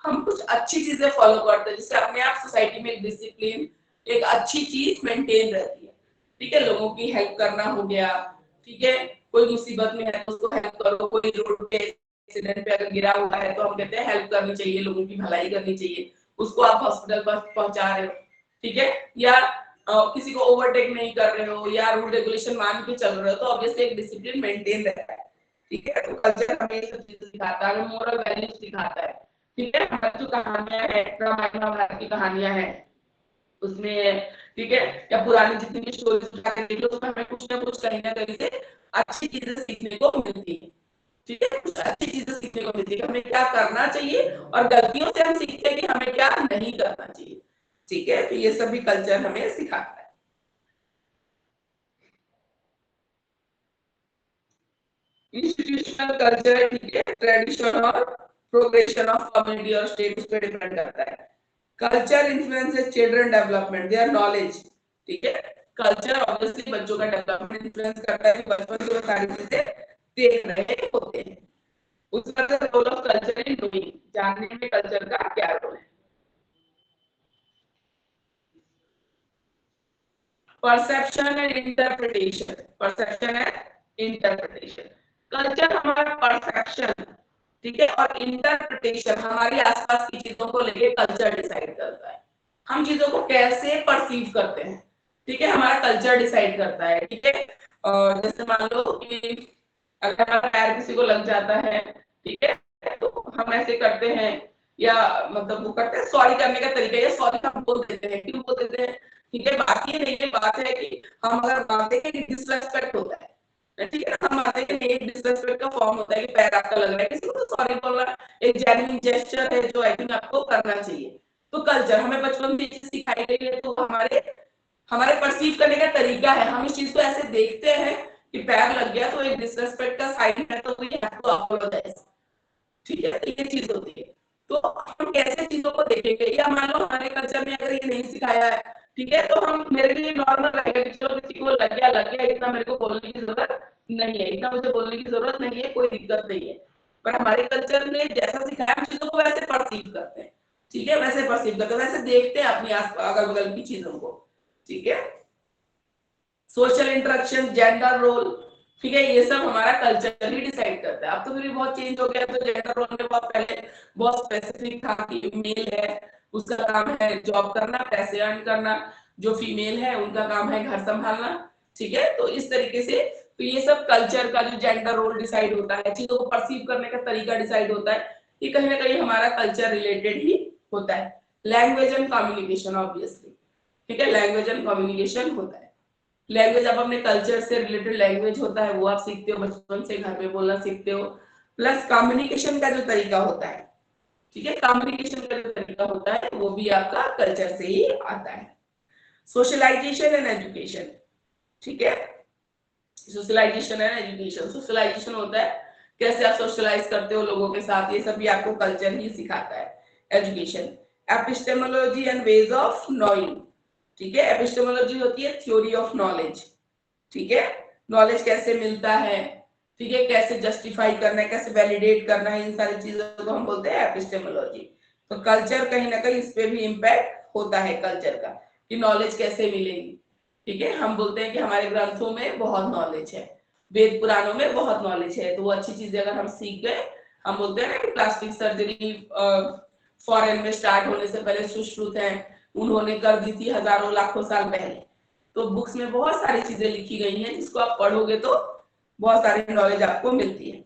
हम कुछ अच्छी चीजें फॉलो करते हैं, जिससे अपने आप सोसाइटी में एक डिसिप्लिन, एक अच्छी चीज मेंटेन रहती है। ठीक है, लोगों की हेल्प करना हो गया, ठीक है, कोई मुसीबत में है तो उसको हेल्प करो, कोई रोड पे एक्सीडेंट पे अगर गिरा हुआ है तो हम कहते हैं हेल्प करनी चाहिए, लोगों की भलाई करनी चाहिए, उसको आप हॉस्पिटल पर पहुंचा रहे हो। ठीक है, या किसी को ओवरटेक नहीं कर रहे हो, या रूल रेगुलेशन मान के चल रहे हो, तो ऑब्वियसली एक डिसिप्लिन मेंटेन रहता है। ठीक है, तो कल्चर हमें ये सब चीजें सिखाता है, मोरल वैल्यूज सिखाता है। ठीक है, हमारी जो कहानियां हैं, रामायण महाभारत की कहानियां हैं उसमें, ठीक है, या पुरानी जितनी भी स्टोरीज उसमें हमें कुछ ना कुछ कहीं ना कहीं से अच्छी चीजें सीखने को मिलती है। ठीक है, कुछ अच्छी चीजें सीखने को मिलती है, हमें क्या करना चाहिए और गलतियों से हम सीखते हैं कि हमें क्या नहीं करना चाहिए। ठीक है, तो ये सभी कल्चर हमें सिखाता है। इंस्टीट्यूशनल कल्चर, ठीक है, ट्रेडिशन और प्रोग्रेशन ऑफ कम्युनिटी और स्टेट उस पर डिपेंड करता है। Culture influences children development, their knowledge, ठीक है, कल्चर ऑब्वियसली बच्चों का डेवलपमेंट इन्फ्लुएंस करता है, बचपन से वो सारी चीजें देख रहे होते हैं। उसका role of culture in doing, जानने में कल्चर का क्या रोल है। Perception and interpretation, perception and interpretation, culture हमारा परसेप्शन, ठीक है, और इंटरप्रिटेशन हमारी आसपास की चीजों को लेके कल्चर डिसाइड करता है। हम चीजों को कैसे परसीव करते हैं, ठीक है, हमारा कल्चर डिसाइड करता है। ठीक है, और जैसे मान लो कि अगर हमारा पैर किसी को लग जाता है, ठीक है, तो हम ऐसे करते हैं, या मतलब वो करते हैं, सॉरी करने का तरीका, या सॉरी हम बोल देते हैं, क्यों बोल देते हैं, ठीक है, बाकी नहीं, ये बात है कि हम अगर मानते हैं कि डिसरेस्पेक्ट होता है, ठीक है, हम मानते हैं कि एक डिसरेस्पेक्ट का फॉर्म होता है कि पैर आपका लग रहा है, किसी को तो सॉरी बोलना एक जेन्युइन जेस्चर है जो आई थिंक आपको करना चाहिए। तो कल्चर हमें बचपन में चीज सिखाई गई है, तो हमारे हमारे परसीव करने का तरीका है, हम इस चीज को ऐसे देखते हैं कि पैर लग गया तो एक डिसरेस्पेक्ट का साइन है, तो वी हैव टू अपोलोजाइज, ठीक है, ये चीज होती है। तो हम कैसे चीजों को देखेंगे, या मान लो हमारे कल्चर में अगर ये नहीं सिखाया है, ठीक है, तो हम मेरे लिए नॉर्मल रहेगा कि चलो किसी को लग गया, इतना मेरे को बोलने की जरूरत नहीं है, इतना मुझे बोलने की जरूरत नहीं है, कोई दिक्कत नहीं है। पर हमारे कल्चर ने जैसा सिखाया हम चीजों को वैसे परसीव करते हैं, ठीक है, वैसे परसीव करते हैं, वैसे देखते हैं अपनी अगल बगल की चीजों को। ठीक है, सोशल इंटरेक्शन, जेंडर रोल, ठीक है, ये सब हमारा कल्चर ही डिसाइड करता है। अब तो फिर भी बहुत चेंज हो गया, तो जेंडर रोल में बहुत पहले बहुत स्पेसिफिक था कि मेल है उसका काम है जॉब करना, पैसे अर्न करना, जो फीमेल है उनका काम है घर संभालना। ठीक है, तो इस तरीके से तो ये सब कल्चर का जो जेंडर रोल डिसाइड होता है, चीजों को परसीव करने का तरीका डिसाइड होता है, ये कहीं ना कहीं हमारा कल्चर रिलेटेड ही होता है। लैंग्वेज एंड कम्युनिकेशन, ऑब्वियसली, ठीक है, लैंग्वेज एंड कम्युनिकेशन होता है। लैंग्वेज आप अपने कल्चर से रिलेटेड लैंग्वेज होता है वो आप सीखते हो, बचपन से घर में बोलना सीखते हो। प्लस कम्युनिकेशन का जो तरीका होता है, ठीक है, कम्युनिकेशन का जो तरीका होता है वो भी आपका कल्चर से ही आता है। सोशलाइजेशन एंड एजुकेशन, ठीक है, सोशलाइजेशन एंड एजुकेशन, सोशलाइजेशन होता है कैसे आप सोशलाइज करते हो लोगों के साथ, ये सब भी आपको कल्चर ही सिखाता है। Education, epistemology and ways of knowing, ठीक है, एपिस्टेमोलॉजी होती है थ्योरी ऑफ नॉलेज, ठीक है, नॉलेज कैसे मिलता है, ठीक है, कैसे जस्टिफाई करना है, कैसे वैलिडेट करना है, इन सारी चीजों को हम बोलते हैं एपिस्टेमोलॉजी। तो कल्चर कहीं ना कहीं इस पे भी इम्पैक्ट होता है कल्चर का, कि नॉलेज कैसे मिलेगी। ठीक है, हम बोलते हैं कि हमारे ग्रंथों में बहुत नॉलेज है, वेद पुराणों में बहुत नॉलेज है, तो वो अच्छी चीजें अगर हम सीख गए, हम बोलते हैं ना कि प्लास्टिक सर्जरी फॉरेन में स्टार्ट होने से पहले सुश्रुत है, उन्होंने कर दी थी हजारों लाखों साल पहले। तो बुक्स में बहुत सारी चीजें लिखी गई हैं जिसको आप पढ़ोगे तो बहुत सारी नॉलेज आपको मिलती है।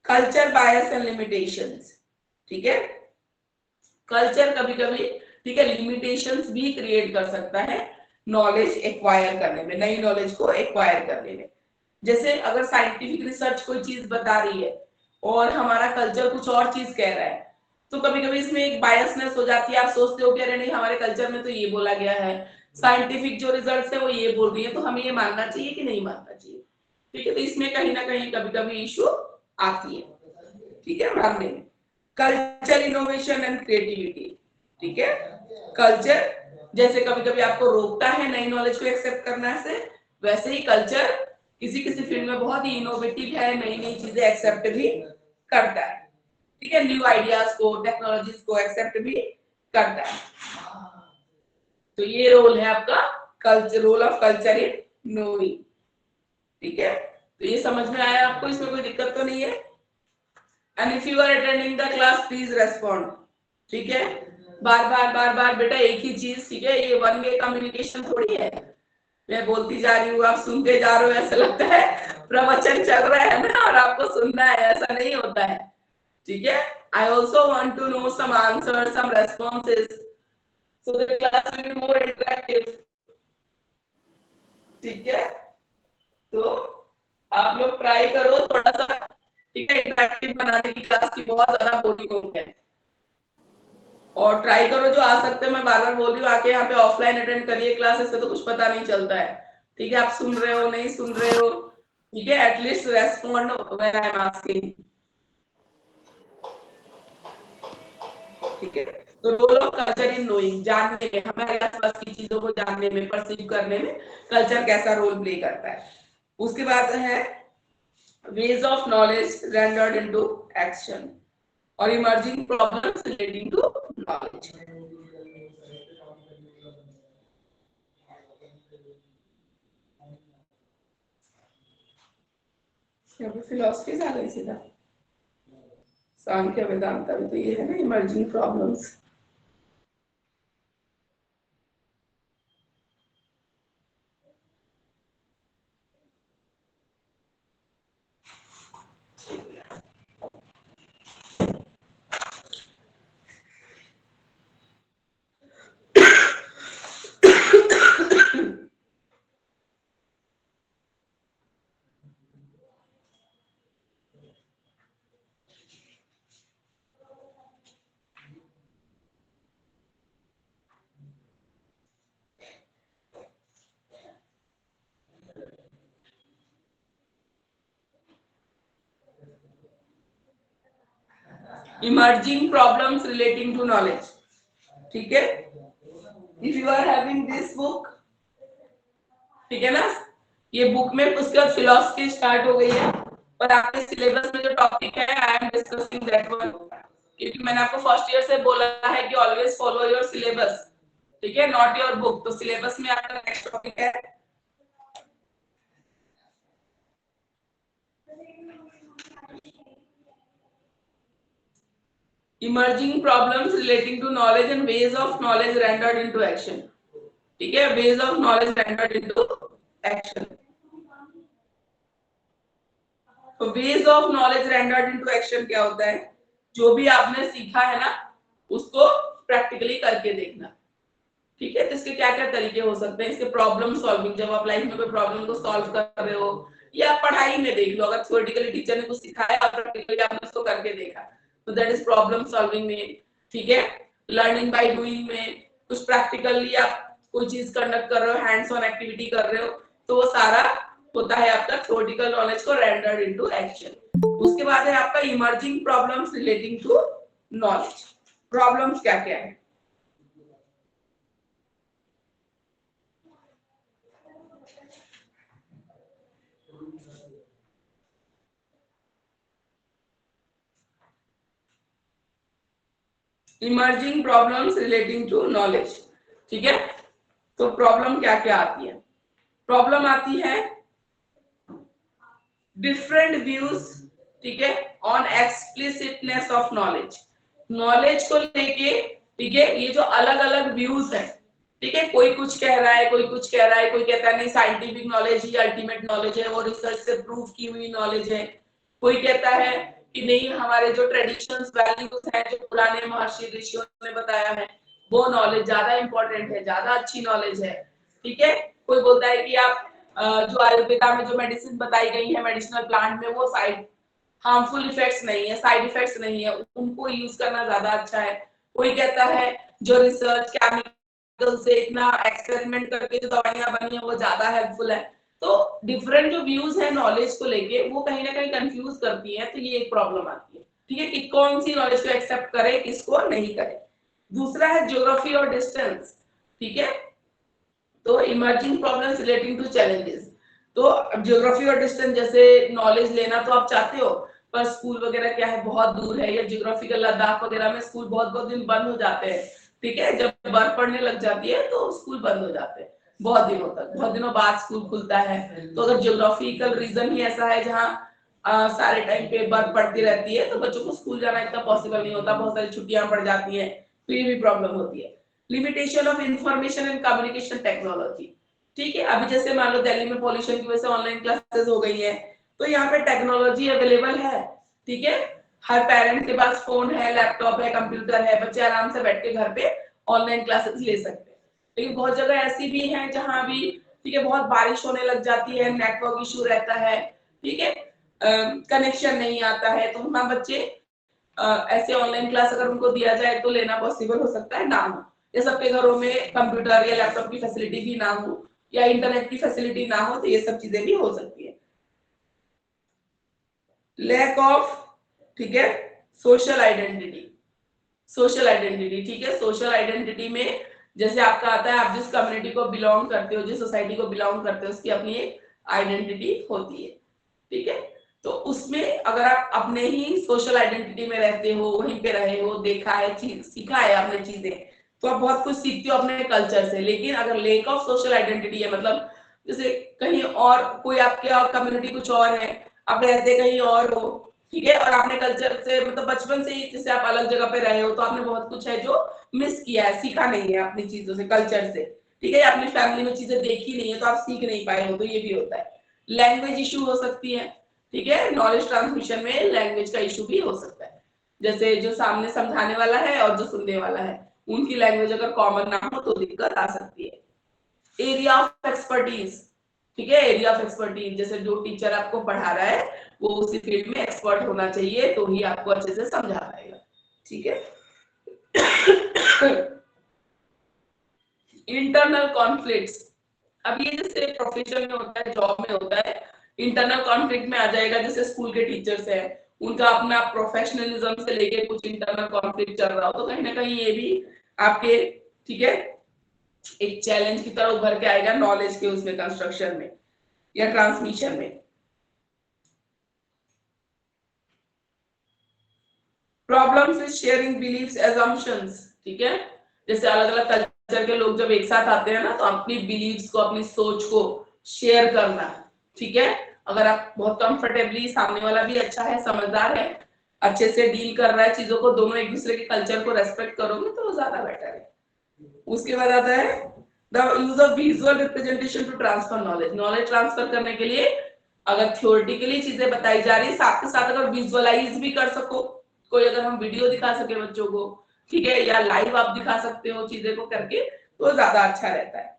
कल्चर बायस एंड लिमिटेशंस, ठीक है, कल्चर कभी कभी, ठीक है, लिमिटेशंस भी क्रिएट कर सकता है नॉलेज एक्वायर करने में, नई नॉलेज को एक्वायर करने में। जैसे अगर साइंटिफिक रिसर्च कोई चीज बता रही है और हमारा कल्चर कुछ और चीज कह रहा है, तो कभी कभी इसमें एक बायसनेस हो जाती है, आप सोचते हो कि अरे नहीं हमारे कल्चर में तो ये बोला गया है, साइंटिफिक जो रिजल्ट्स है वो ये बोल रही है, तो हमें ये मानना चाहिए कि नहीं मानना चाहिए। ठीक है, तो इसमें कहीं ना कहीं कभी कभी इशू आती है, ठीक है, मानने में। कल्चर इनोवेशन एंड क्रिएटिविटी, ठीक है, कल्चर जैसे कभी कभी आपको रोकता है नई नॉलेज को एक्सेप्ट करना से, वैसे ही कल्चर किसी किसी फील्ड में बहुत ही इनोवेटिव है, नई नई चीजें एक्सेप्ट भी करता है, ठीक है, न्यू आइडियाज को, टेक्नोलॉजीज को एक्सेप्ट भी करता है। तो ये रोल है आपका culture, role of culture in knowing, ठीक है, तो ये समझ में आया आपको, इसमें कोई दिक्कत तो नहीं है। And if you are attending the class please respond, ठीक है, बार बार बेटा एक ही चीज, ठीक है, ये वन वे कम्युनिकेशन थोड़ी है, मैं बोलती जा रही हूँ आप सुनते जा रहे हो, ऐसा लगता है प्रवचन चल रहा है ना और आपको सुनना है, ऐसा नहीं होता है। ठीक है, I also want to know some answer, some responses, so the class will be more interactive. ठीक है, तो आप लोग ट्राई करो थोड़ा सा, ठीक है, इंटरेक्टिव बनाने की क्लास की बहुत ज्यादा बोरिंग है। और ट्राई करो जो आ सकते हैं, मैं बार बार बोल रही हूँ, आके यहाँ पे ऑफलाइन अटेंड करिए क्लासेस से, तो कुछ पता नहीं चलता है। ठीक है, आप सुन रहे हो नहीं सुन रहे हो, ठीक है, at least respond when I am asking. ठीक है, तो role of culture in knowing, जानने में, हमारे आसपास की चीजों को जानने में, परसीव करने में कल्चर कैसा रोल प्ले करता है। उसके बाद है ways of knowledge rendered into action और emerging problems relating to knowledge. यहाँ पे फिलोसफी आ गई सीधा, सांख्य वेदांत भी तो ये है ना, emerging problems. Emerging problems relating to knowledge. ठीक है, if you are having this book, ठीक है ना, ये बुक में उसके बाद फिलोसफी स्टार्ट हो गई है, और आपके सिलेबस में जो टॉपिक है I am discussing that one, क्योंकि मैंने आपको फर्स्ट ईयर से बोला है कि ऑलवेज फॉलो योर सिलेबस, ठीक है, नॉट योर बुक। तो सिलेबस में आपका नेक्स्ट टॉपिक है emerging problems relating to knowledge and ways of knowledge rendered into action. ठीक है, ways of knowledge rendered into action. तो ways of knowledge rendered into action क्या होता है? जो भी आपने सीखा है ना, उसको प्रैक्टिकली करके देखना। ठीक है, तो इसके क्या क्या तरीके हो सकते हैं? इसके प्रॉब्लम सॉल्विंग, जब आप लाइफ में कोई प्रॉब्लम को सॉल्व कर रहे हो, या पढ़ाई में देख लो, अगर थ्योरेटिकली टीचर ने कुछ सिखाया और प्रैक्टिकली आपने उसको करके देखा, तो दैट इज प्रॉब्लम सॉल्विंग में। ठीक है, लर्निंग बाय डूइंग में कुछ प्रैक्टिकली आप कोई चीज कंडक्ट कर रहे हो, हैंड्स ऑन एक्टिविटी कर रहे हो, तो वो सारा होता है आपका थ्योरेटिकल नॉलेज को रेंडर्ड इनटू एक्शन। उसके बाद है आपका emerging problems relating to knowledge. Problems क्या क्या है? Emerging problems relating to knowledge. ठीक है, तो प्रॉब्लम क्या क्या आती है? प्रॉब्लम आती है डिफरेंट व्यूज, ठीक है, ऑन एक्सप्लिसिटनेस ऑफ नॉलेज। नॉलेज को लेके, ठीक है, ये जो अलग अलग व्यूज है, ठीक है, कोई कुछ कह रहा है, कोई कुछ कह रहा है, कोई कहता है नहीं साइंटिफिक नॉलेज ही अल्टीमेट नॉलेज है, वो रिसर्च से प्रूव की हुई नॉलेज है। कोई कहता है कि नहीं, हमारे जो ट्रेडिशंस वैल्यूज हैं, जो पुराने महर्षि ऋषियों ने बताया है, वो नॉलेज ज्यादा इंपॉर्टेंट है, ज्यादा अच्छी नॉलेज है। ठीक है, कोई बोलता है कि आप जो आयुर्वेदा में जो मेडिसिन बताई गई है, मेडिसिनल प्लांट में, वो साइड हार्मफुल इफेक्ट्स नहीं है, साइड इफेक्ट्स नहीं है, उनको यूज करना ज्यादा अच्छा है। कोई कहता है जो रिसर्च केमिकल से इतना एक्सपेरिमेंट करके जो दवाइयां बनी है, वो ज्यादा हेल्पफुल है। तो डिफरेंट जो व्यूज है नॉलेज को लेके, वो कहीं ना कहीं कंफ्यूज करती है, तो ये एक प्रॉब्लम आती है। ठीक है, कि कौन सी नॉलेज को एक्सेप्ट करे, किसको नहीं करे। दूसरा है ज्योग्राफी और डिस्टेंस। ठीक है, तो emerging problems relating to challenges. तो ज्योग्राफी और डिस्टेंस, जैसे नॉलेज लेना तो आप चाहते हो, पर स्कूल वगैरह क्या है, बहुत दूर है, या ज्योग्राफिकल लद्दाख वगैरह में स्कूल बहुत बहुत दिन बंद हो जाते हैं। ठीक है, जब बर्फ पड़ने लग जाती है तो स्कूल बंद हो जाते हैं बहुत दिनों तक, बहुत दिनों बाद स्कूल खुलता है। तो अगर ज्योग्राफिकल रीजन ही ऐसा है जहाँ सारे टाइम पे बर्फ पड़ती रहती है, तो बच्चों को स्कूल जाना इतना पॉसिबल नहीं होता, बहुत सारी छुट्टियां पड़ जाती है, तो ये भी प्रॉब्लम होती है। Limitation of information and communication technology. ठीक है, अभी जैसे मान लो दिल्ली में पॉल्यूशन की वजह से ऑनलाइन क्लासेस हो गई है, तो यहाँ पे टेक्नोलॉजी अवेलेबल है। ठीक है, हर पेरेंट के पास फोन है, लैपटॉप है, कंप्यूटर है, बच्चे आराम से बैठ के घर पे ऑनलाइन क्लासेस ले सकते हैं। लेकिन बहुत जगह ऐसी भी है जहां भी, ठीक है, बहुत बारिश होने लग जाती है, नेटवर्क इशू रहता है। ठीक है, कनेक्शन नहीं आता है, तो वहां बच्चे ऐसे ऑनलाइन क्लास अगर उनको दिया जाए तो लेना पॉसिबल हो सकता है ना हो, या सबके घरों में कंप्यूटर या लैपटॉप की फैसिलिटी भी ना हो या इंटरनेट की फैसिलिटी ना हो, तो ये सब चीजें भी हो सकती है। लैक ऑफ, ठीक है, सोशल आइडेंटिटी। सोशल आइडेंटिटी, ठीक है, सोशल आइडेंटिटी में जैसे आपका आता है, आप जिस कम्युनिटी को बिलोंग करते हो, जिस सोसाइटी को बिलोंग करते हो, उसकी अपनी एक आइडेंटिटी होती है, ठीक है। तो उसमें अगर आप अपने ही सोशल आइडेंटिटी में रहते हो, वहीं पे रहे हो, देखा है, चीज सीखा है आपने चीजें, तो आप बहुत कुछ सीखते हो अपने कल्चर से। लेकिन अगर लेक ऑफ सोशल आइडेंटिटी है, मतलब जैसे कहीं और कोई आपके और कम्युनिटी कुछ और है, आप रहते कहीं और हो, ठीक है, और आपने कल्चर से मतलब बचपन से ही जैसे आप अलग जगह पे रहे हो, तो आपने बहुत कुछ है जो मिस किया है, सीखा नहीं है अपनी चीजों से, कल्चर से, ठीक है, अपनी फैमिली में चीजें देखी नहीं है तो आप सीख नहीं पाए हो, तो ये भी होता है। लैंग्वेज इशू हो सकती है, ठीक है, नॉलेज ट्रांसमिशन में लैंग्वेज का इशू भी हो सकता है, जैसे जो सामने समझाने वाला है और जो सुनने वाला है, उनकी लैंग्वेज अगर कॉमन ना हो तो दिक्कत आ सकती है। एरिया ऑफ एक्सपर्टीज, ठीक है, एरिया ऑफ एक्सपर्टीज, जैसे जो टीचर आपको पढ़ा रहा है वो उसी फील्ड में एक्सपर्ट होना चाहिए, तो ही आपको अच्छे से समझा पाएगा, ठीक है। इंटरनल कॉन्फ्लिक्ट्स, अब ये जैसे प्रोफेशन में होता है, जॉब में होता है, इंटरनल कॉन्फ्लिक्ट में आ जाएगा, जैसे स्कूल के टीचर्स हैं, उनका अपना प्रोफेशनलिज्म से लेके कुछ इंटरनल कॉन्फ्लिक्ट चल रहा हो, तो कहीं ना कहीं ये भी आपके, ठीक है, एक चैलेंज की तरह उभर के आएगा नॉलेज के उसमें, कंस्ट्रक्शन में या ट्रांसमिशन में। Problems with sharing beliefs assumptions, ठीक है, जैसे अलग अलग कल्चर के लोग जब एक साथ आते हैं ना, तो अपनी बिलीव्स को, अपनी सोच को शेयर करना, ठीक है, अगर आप बहुत कंफर्टेबली, सामने वाला भी अच्छा है, समझदार है, अच्छे से डील कर रहा है चीजों को, दोनों एक दूसरे के कल्चर को रेस्पेक्ट करोगे तो वो ज्यादा बेटर है। उसके बाद आता है the use of visual representation to transfer knowledge. Knowledge transfer करने के लिए अगर थ्योरेटिकली चीजें बताई जा रही है, साथ के साथ अगर विजुअलाइज भी कर सको, कोई अगर हम वीडियो दिखा सके बच्चों को, ठीक है, या लाइव आप दिखा सकते हो चीजें को करके, तो ज्यादा अच्छा रहता है।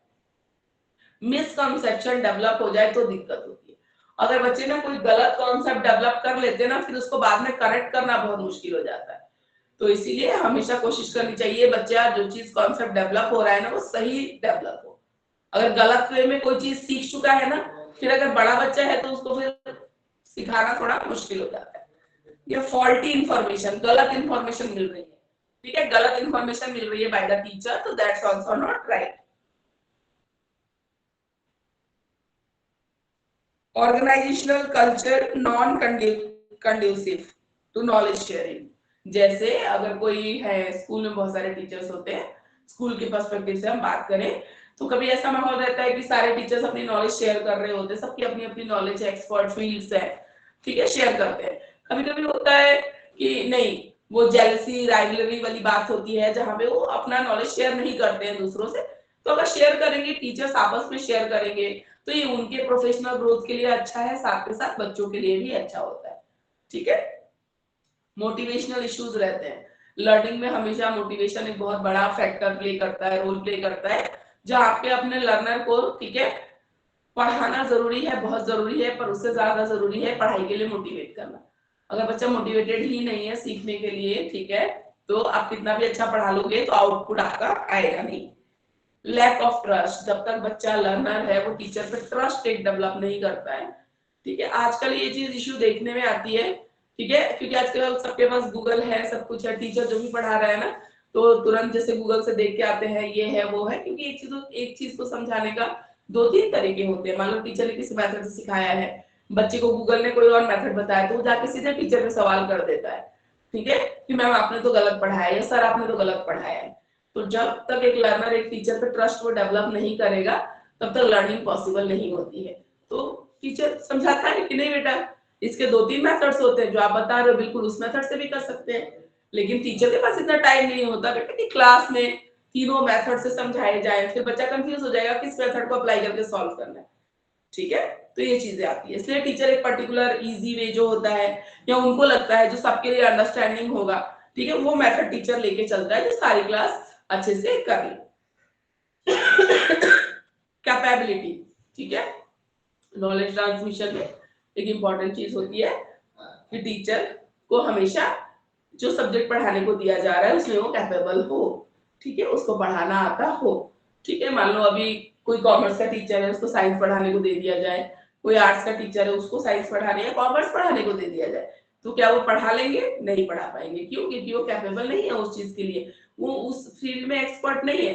मिसकंसेप्शन डेवलप हो जाए तो दिक्कत होती है, अगर बच्चे ना कोई गलत कॉन्सेप्ट डेवलप कर लेते हैं ना, फिर उसको बाद में करेक्ट करना बहुत मुश्किल हो जाता है। तो इसीलिए हमेशा कोशिश करनी चाहिए, बच्चा जो चीज कॉन्सेप्ट डेवलप हो रहा है ना, वो सही डेवलप हो। अगर गलत वे में कोई चीज सीख चुका है ना, फिर अगर बड़ा बच्चा है तो उसको फिर सिखाना थोड़ा मुश्किल हो जाता है। ये फॉल्टी इंफॉर्मेशन, गलत इंफॉर्मेशन मिल रही है, ठीक है, गलत इंफॉर्मेशन मिल रही है बाय द टीचर, तो that's also not right. Organisational culture non conducive to knowledge sharing, जैसे अगर कोई है, स्कूल में बहुत सारे टीचर्स होते हैं, स्कूल के पर्सपेक्टिव से हम बात करें, तो कभी ऐसा माहौल रहता है कि सारे टीचर्स अपनी नॉलेज शेयर कर रहे होते हैं, सबकी अपनी अपनी नॉलेज है, एक्सपर्ट फील्ड्स है, ठीक है, शेयर करते हैं। कभी कभी होता है कि नहीं, वो जेलसी राइवलरी वाली बात होती है, जहां पे वो अपना नॉलेज शेयर नहीं करते हैं दूसरों से। तो अगर शेयर करेंगे, टीचर्स आपस में शेयर करेंगे, तो ये उनके प्रोफेशनल ग्रोथ के लिए अच्छा है, साथ के साथ बच्चों के लिए भी अच्छा होता है, ठीक है। मोटिवेशनल इश्यूज रहते हैं, लर्निंग में हमेशा मोटिवेशन एक बहुत बड़ा फैक्टर प्ले करता है, रोल प्ले करता है, जहाँ पे अपने लर्नर को, ठीक है, पढ़ाना जरूरी है, बहुत जरूरी है, पर उससे ज्यादा जरूरी है पढ़ाई के लिए मोटिवेट करना। अगर बच्चा मोटिवेटेड ही नहीं है सीखने के लिए, ठीक है, तो आप कितना भी अच्छा पढ़ा लोगे तो आउटपुट आपका आएगा नहीं। लैक ऑफ ट्रस्ट, जब तक बच्चा लर्नर है वो टीचर पे ट्रस्ट एक डेवलप नहीं करता है, ठीक है, आजकल ये चीज इश्यू देखने में आती है, ठीक है, क्योंकि आजकल सबके पास गूगल है, सब कुछ है, टीचर जो भी पढ़ा रहा है ना, तो तुरंत जैसे गूगल से देख के आते हैं, ये है वो है, क्योंकि एक चीज को समझाने का दो तीन तरीके होते हैं। मान लो टीचर ने किसी मेथड से सिखाया है, बच्चे को गूगल ने कोई और मेथड बताया, तो वो जाके सीधे टीचर पे सवाल कर देता है, ठीक है, कि मैम आपने तो गलत पढ़ाया या सर आपने तो गलत पढ़ाया है। तो जब तक एक लर्नर एक टीचर पे ट्रस्ट वो डेवलप नहीं करेगा, तब तक लर्निंग पॉसिबल नहीं होती है। तो टीचर समझाता है कि नहीं बेटा, इसके दो तीन मेथड्स होते हैं, जो आप बता रहे हो बिल्कुल उस मेथड से भी कर सकते हैं, लेकिन टीचर के पास इतना टाइम नहीं होता बेटा कि क्लास में तीनों मेथड से समझाए जाए, फिर बच्चा कंफ्यूज हो जाएगा किस मेथड को अप्लाई करके सॉल्व करना है, ठीक है। तो ये चीजें आती है, इसलिए टीचर एक पर्टिकुलर इजी वे जो होता है, या उनको लगता है जो सबके लिए अंडरस्टैंडिंग होगा, ठीक है, वो मेथड टीचर लेके चलता है, जो सारी क्लास अच्छे से कर ले। कैपेबिलिटी, ठीक है, नॉलेज ट्रांसमिशन में एक इम्पॉर्टेंट चीज होती है कि टीचर को हमेशा जो सब्जेक्ट पढ़ाने को दिया जा रहा है उसमें वो कैपेबल हो, ठीक है, उसको पढ़ाना आता हो, ठीक है। मान लो अभी कोई कॉमर्स का टीचर है, उसको साइंस पढ़ाने को दे दिया जाए, कोई आर्ट्स का टीचर है, उसको साइंस पढ़ाने या कॉमर्स पढ़ाने को दे दिया जाए, तो क्या वो पढ़ा लेंगे? नहीं पढ़ा पाएंगे। क्यों? क्योंकि वो कैपेबल नहीं है उस चीज के लिए, वो उस फील्ड में एक्सपर्ट नहीं है,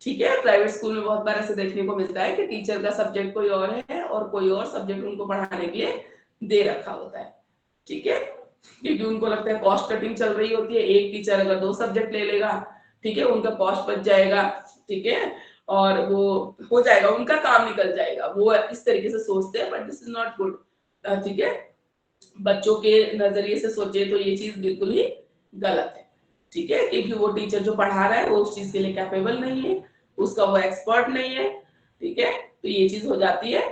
ठीक है। प्राइवेट स्कूल में बहुत बार ऐसे देखने को मिलता है कि टीचर का सब्जेक्ट कोई और है और कोई और सब्जेक्ट उनको पढ़ाने के लिए दे रखा होता है, ठीक है, क्योंकि उनको लगता है कॉस्ट कटिंग चल रही होती है, एक टीचर अगर 2 सब्जेक्ट ले लेगा, ठीक है, उनका कॉस्ट बच जाएगा, ठीक है, और वो हो जाएगा, उनका काम निकल जाएगा, वो इस तरीके से सोचते हैं, but this is not good, ठीक है। बच्चों के नजरिए से सोचे तो ये चीज बिल्कुल ही गलत है, ठीक है, क्योंकि वो टीचर जो पढ़ा रहा है वो उस चीज के लिए कैपेबल नहीं है, उसका वो एक्सपर्ट नहीं है, ठीक है, तो ये चीज हो जाती है,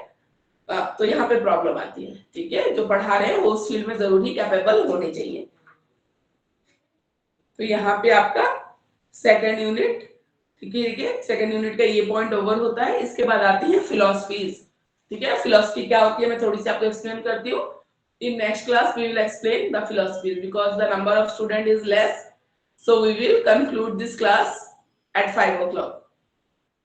तो यहाँ पे प्रॉब्लम आती है, ठीक है। जो पढ़ा रहे हैं वो उस फील्ड में जरूर ही कैपेबल होने चाहिए। तो यहाँ पे आपका सेकंड यूनिट, ठीक है, सेकंड यूनिट का ये पॉइंट ओवर होता है। इसके बाद आती है फिलोसफीज, ठीक है। फिलोसफी क्या होती है मैं थोड़ी सी आपको एक्सप्लेन करती हूँ। In next class we will explain the philosophies because the number of student is less, so we will conclude this class at 5 o'clock,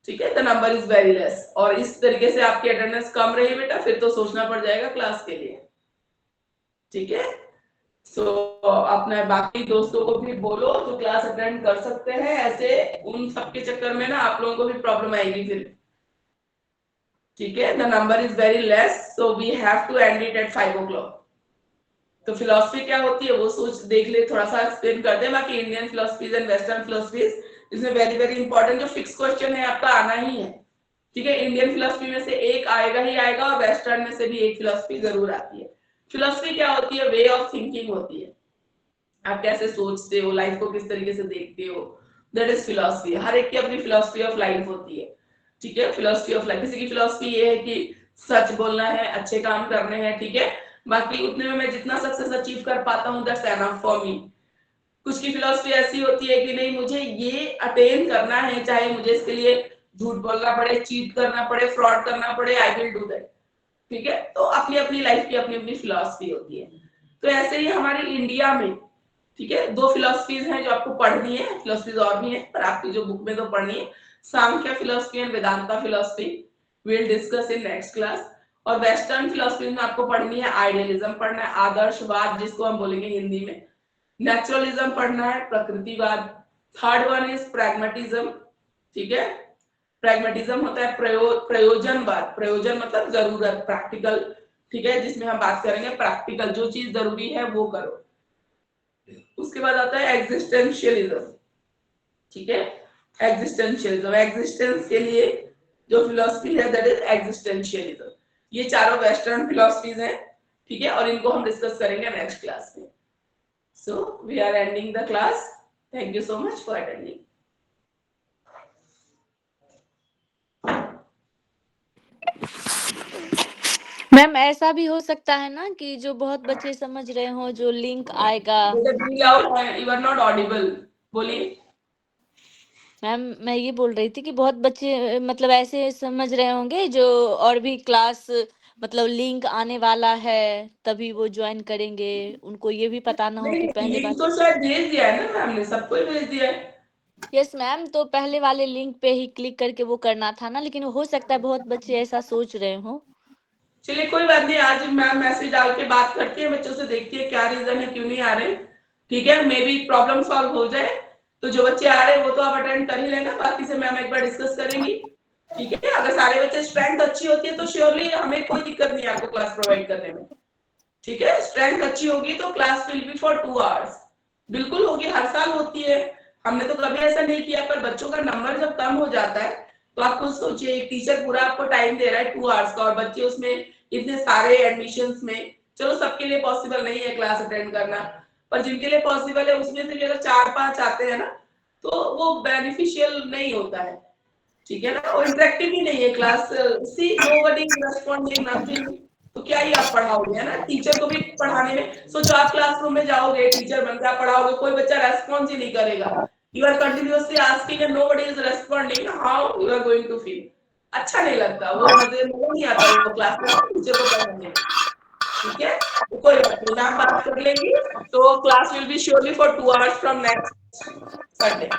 ठीक है, the number is very less। और इस तरीके से आपकी अटेंडेंस कम रही बेटा फिर तो सोचना पड़ जाएगा क्लास के लिए, ठीक है। सो अपने बाकी दोस्तों को भी बोलो जो क्लास अटेंड कर सकते हैं, ऐसे उन सबके चक्कर में ना आप लोगों को भी प्रॉब्लम आएगी फिर, ठीक है। The number is very less, so we have to end it at 5 o'clock। तो फिलोसफी क्या होती है वो सोच देख ले, थोड़ा सा एक्सप्लेन कर दे। बाकी Indian philosophies and western philosophies, इसमें वेरी वेरी इंपॉर्टेंट जो फिक्स क्वेश्चन है आपका आना ही है, ठीक है। इंडियन फिलोसफी में से एक आएगा ही आएगा और वेस्टर्न में से भी एक फिलोसफी जरूर आती है। फिलोसफी क्या होती है? वे ऑफ थिंकिंग होती है, आप कैसे सोचते हो, लाइफ को किस तरीके से देखते हो, दैट इज फिलोसफी। हर एक की अपनी फिलोसफी ऑफ लाइफ होती है, ठीक है। फिलोसफी ऑफ लाइफ, किसी की फिलोसफी ये है कि सच बोलना है, अच्छे काम करने हैं, ठीक है, बाकी उतने में मैं जितना सक्सेस अचीव कर पाता हूँ दैट्स एनफ फॉर मी। कुछ की फिलोसफी ऐसी होती है कि नहीं मुझे ये अटेन करना है, चाहे मुझे इसके लिए झूठ बोलना पड़े, चीट करना पड़े, फ्रॉड करना पड़े, आई विल डू दैट, ठीक है। तो अपनी अपनी लाइफ की अपनी अपनी फिलोसफी होती है। तो ऐसे ही हमारे इंडिया में, ठीक है, 2 फिलोसफीज हैं जो आपको पढ़नी है, फिलोसफीज और भी हैं पर आपकी जो बुक में तो पढ़नी है, Sankhya philosophy and Vedanta philosophy, we will discuss in next class. और वेस्टर्न फिलोसफी में आपको पढ़नी है आइडियलिज्म पढ़ना है, आदर्शवाद जिसको हम बोलेंगे हिंदी में, नेचुरलिज्म पढ़ना है, प्रकृतिवाद। थर्ड वन इज प्रैग्मेटिज्म, ठीक है। प्रैग्मेटिज्म होता है प्रयोजनवाद, प्रयोजन मतलब जरूरत, प्रैक्टिकल, ठीक है, जिसमें हम बात करेंगे प्रैक्टिकल, जो चीज जरूरी है वो करो। उसके बाद आता है एग्जिस्टेंशियलिज्म, ठीक है, एग्जिस्टेंशियलिज्म, एग्जिस्टेंस के लिए जो फिलोसफी है दैट इज एग्जिस्टेंशियलिज्म। ये चारों वेस्टर्न फिलोसफीज हैं, ठीक है, और इनको हम डिस्कस करेंगे नेक्स्ट क्लास में। So we are ending the class, thank you so much for attending. Ma'am ऐसा भी हो सकता है ना कि जो बहुत बच्चे समझ रहे हो जो लिंक आएगा, यू आर नॉट ऑडिबल, बोलिए। मैम मैं ये बोल रही थी कि बहुत बच्चे मतलब ऐसे समझ रहे होंगे जो और भी क्लास मतलब लिंक आने वाला है तभी वो ज्वाइन करेंगे, उनको ये भी पता ना हो कि पहले लिंक बात। तो शायद भेज दिया है ना मैम ने, सबको ही भेज दिया है। यस मैम, तो पहले वाले लिंक पे ही क्लिक करके वो करना था ना, लेकिन हो सकता है बहुत बच्चे ऐसा सोच रहे हो। चलिए कोई बात नहीं, आज मैम मैसेज डाल के बात करती है बच्चों से, देखती है क्या रीजन है क्यों नहीं आ रहे, ठीक है, मे बी प्रॉब्लम सॉल्व हो जाए। तो जो बच्चे आ रहे हैं वो तो आप अटेंड कर ही लेना, बाकी से मैम एक बार डिस्कस करेंगी, ठीक है। अगर सारे बच्चे स्ट्रेंथ अच्छी होती है तो श्योरली हमें कोई दिक्कत नहीं है आपको क्लास प्रोवाइड करने में, ठीक है। स्ट्रेंथ अच्छी होगी तो class will B for 2 hours, बिल्कुल होगी, हर साल होती है, हमने तो कभी ऐसा नहीं किया। पर बच्चों का नंबर जब कम हो जाता है तो आप खुद सोचिए, एक टीचर पूरा आपको टाइम दे रहा है 2 आवर्स का और बच्चे उसमें इतने सारे एडमिशंस में, चलो सबके लिए पॉसिबल नहीं है क्लास अटेंड करना, पर जिनके लिए पॉसिबल है उसमें से भी अगर 4-5 आते हैं ना तो वो बेनिफिशियल नहीं होता है, ठीक है ना, और इंटरेक्टिव ही नहीं है class. See nobody is responding nothing, तो क्या ही आप पढ़ाओगे, है ना। टीचर को भी पढ़ाने में सोचो, आप क्लासरूम में जाओगे टीचर बनकर आप पढ़ाओगे, कोई बच्चा रेस्पॉन्स ही नहीं करेगा, you are continuously asking and nobody is responding, how you are going to feel? अच्छा नहीं लगता, वो मजा नहीं आता वो क्लास में टीचर को पढ़ाने में, ठीक है, तो कोई बात नहीं, मैम बात कर लेंगी। तो class will be surely for 2 hours from next Sunday.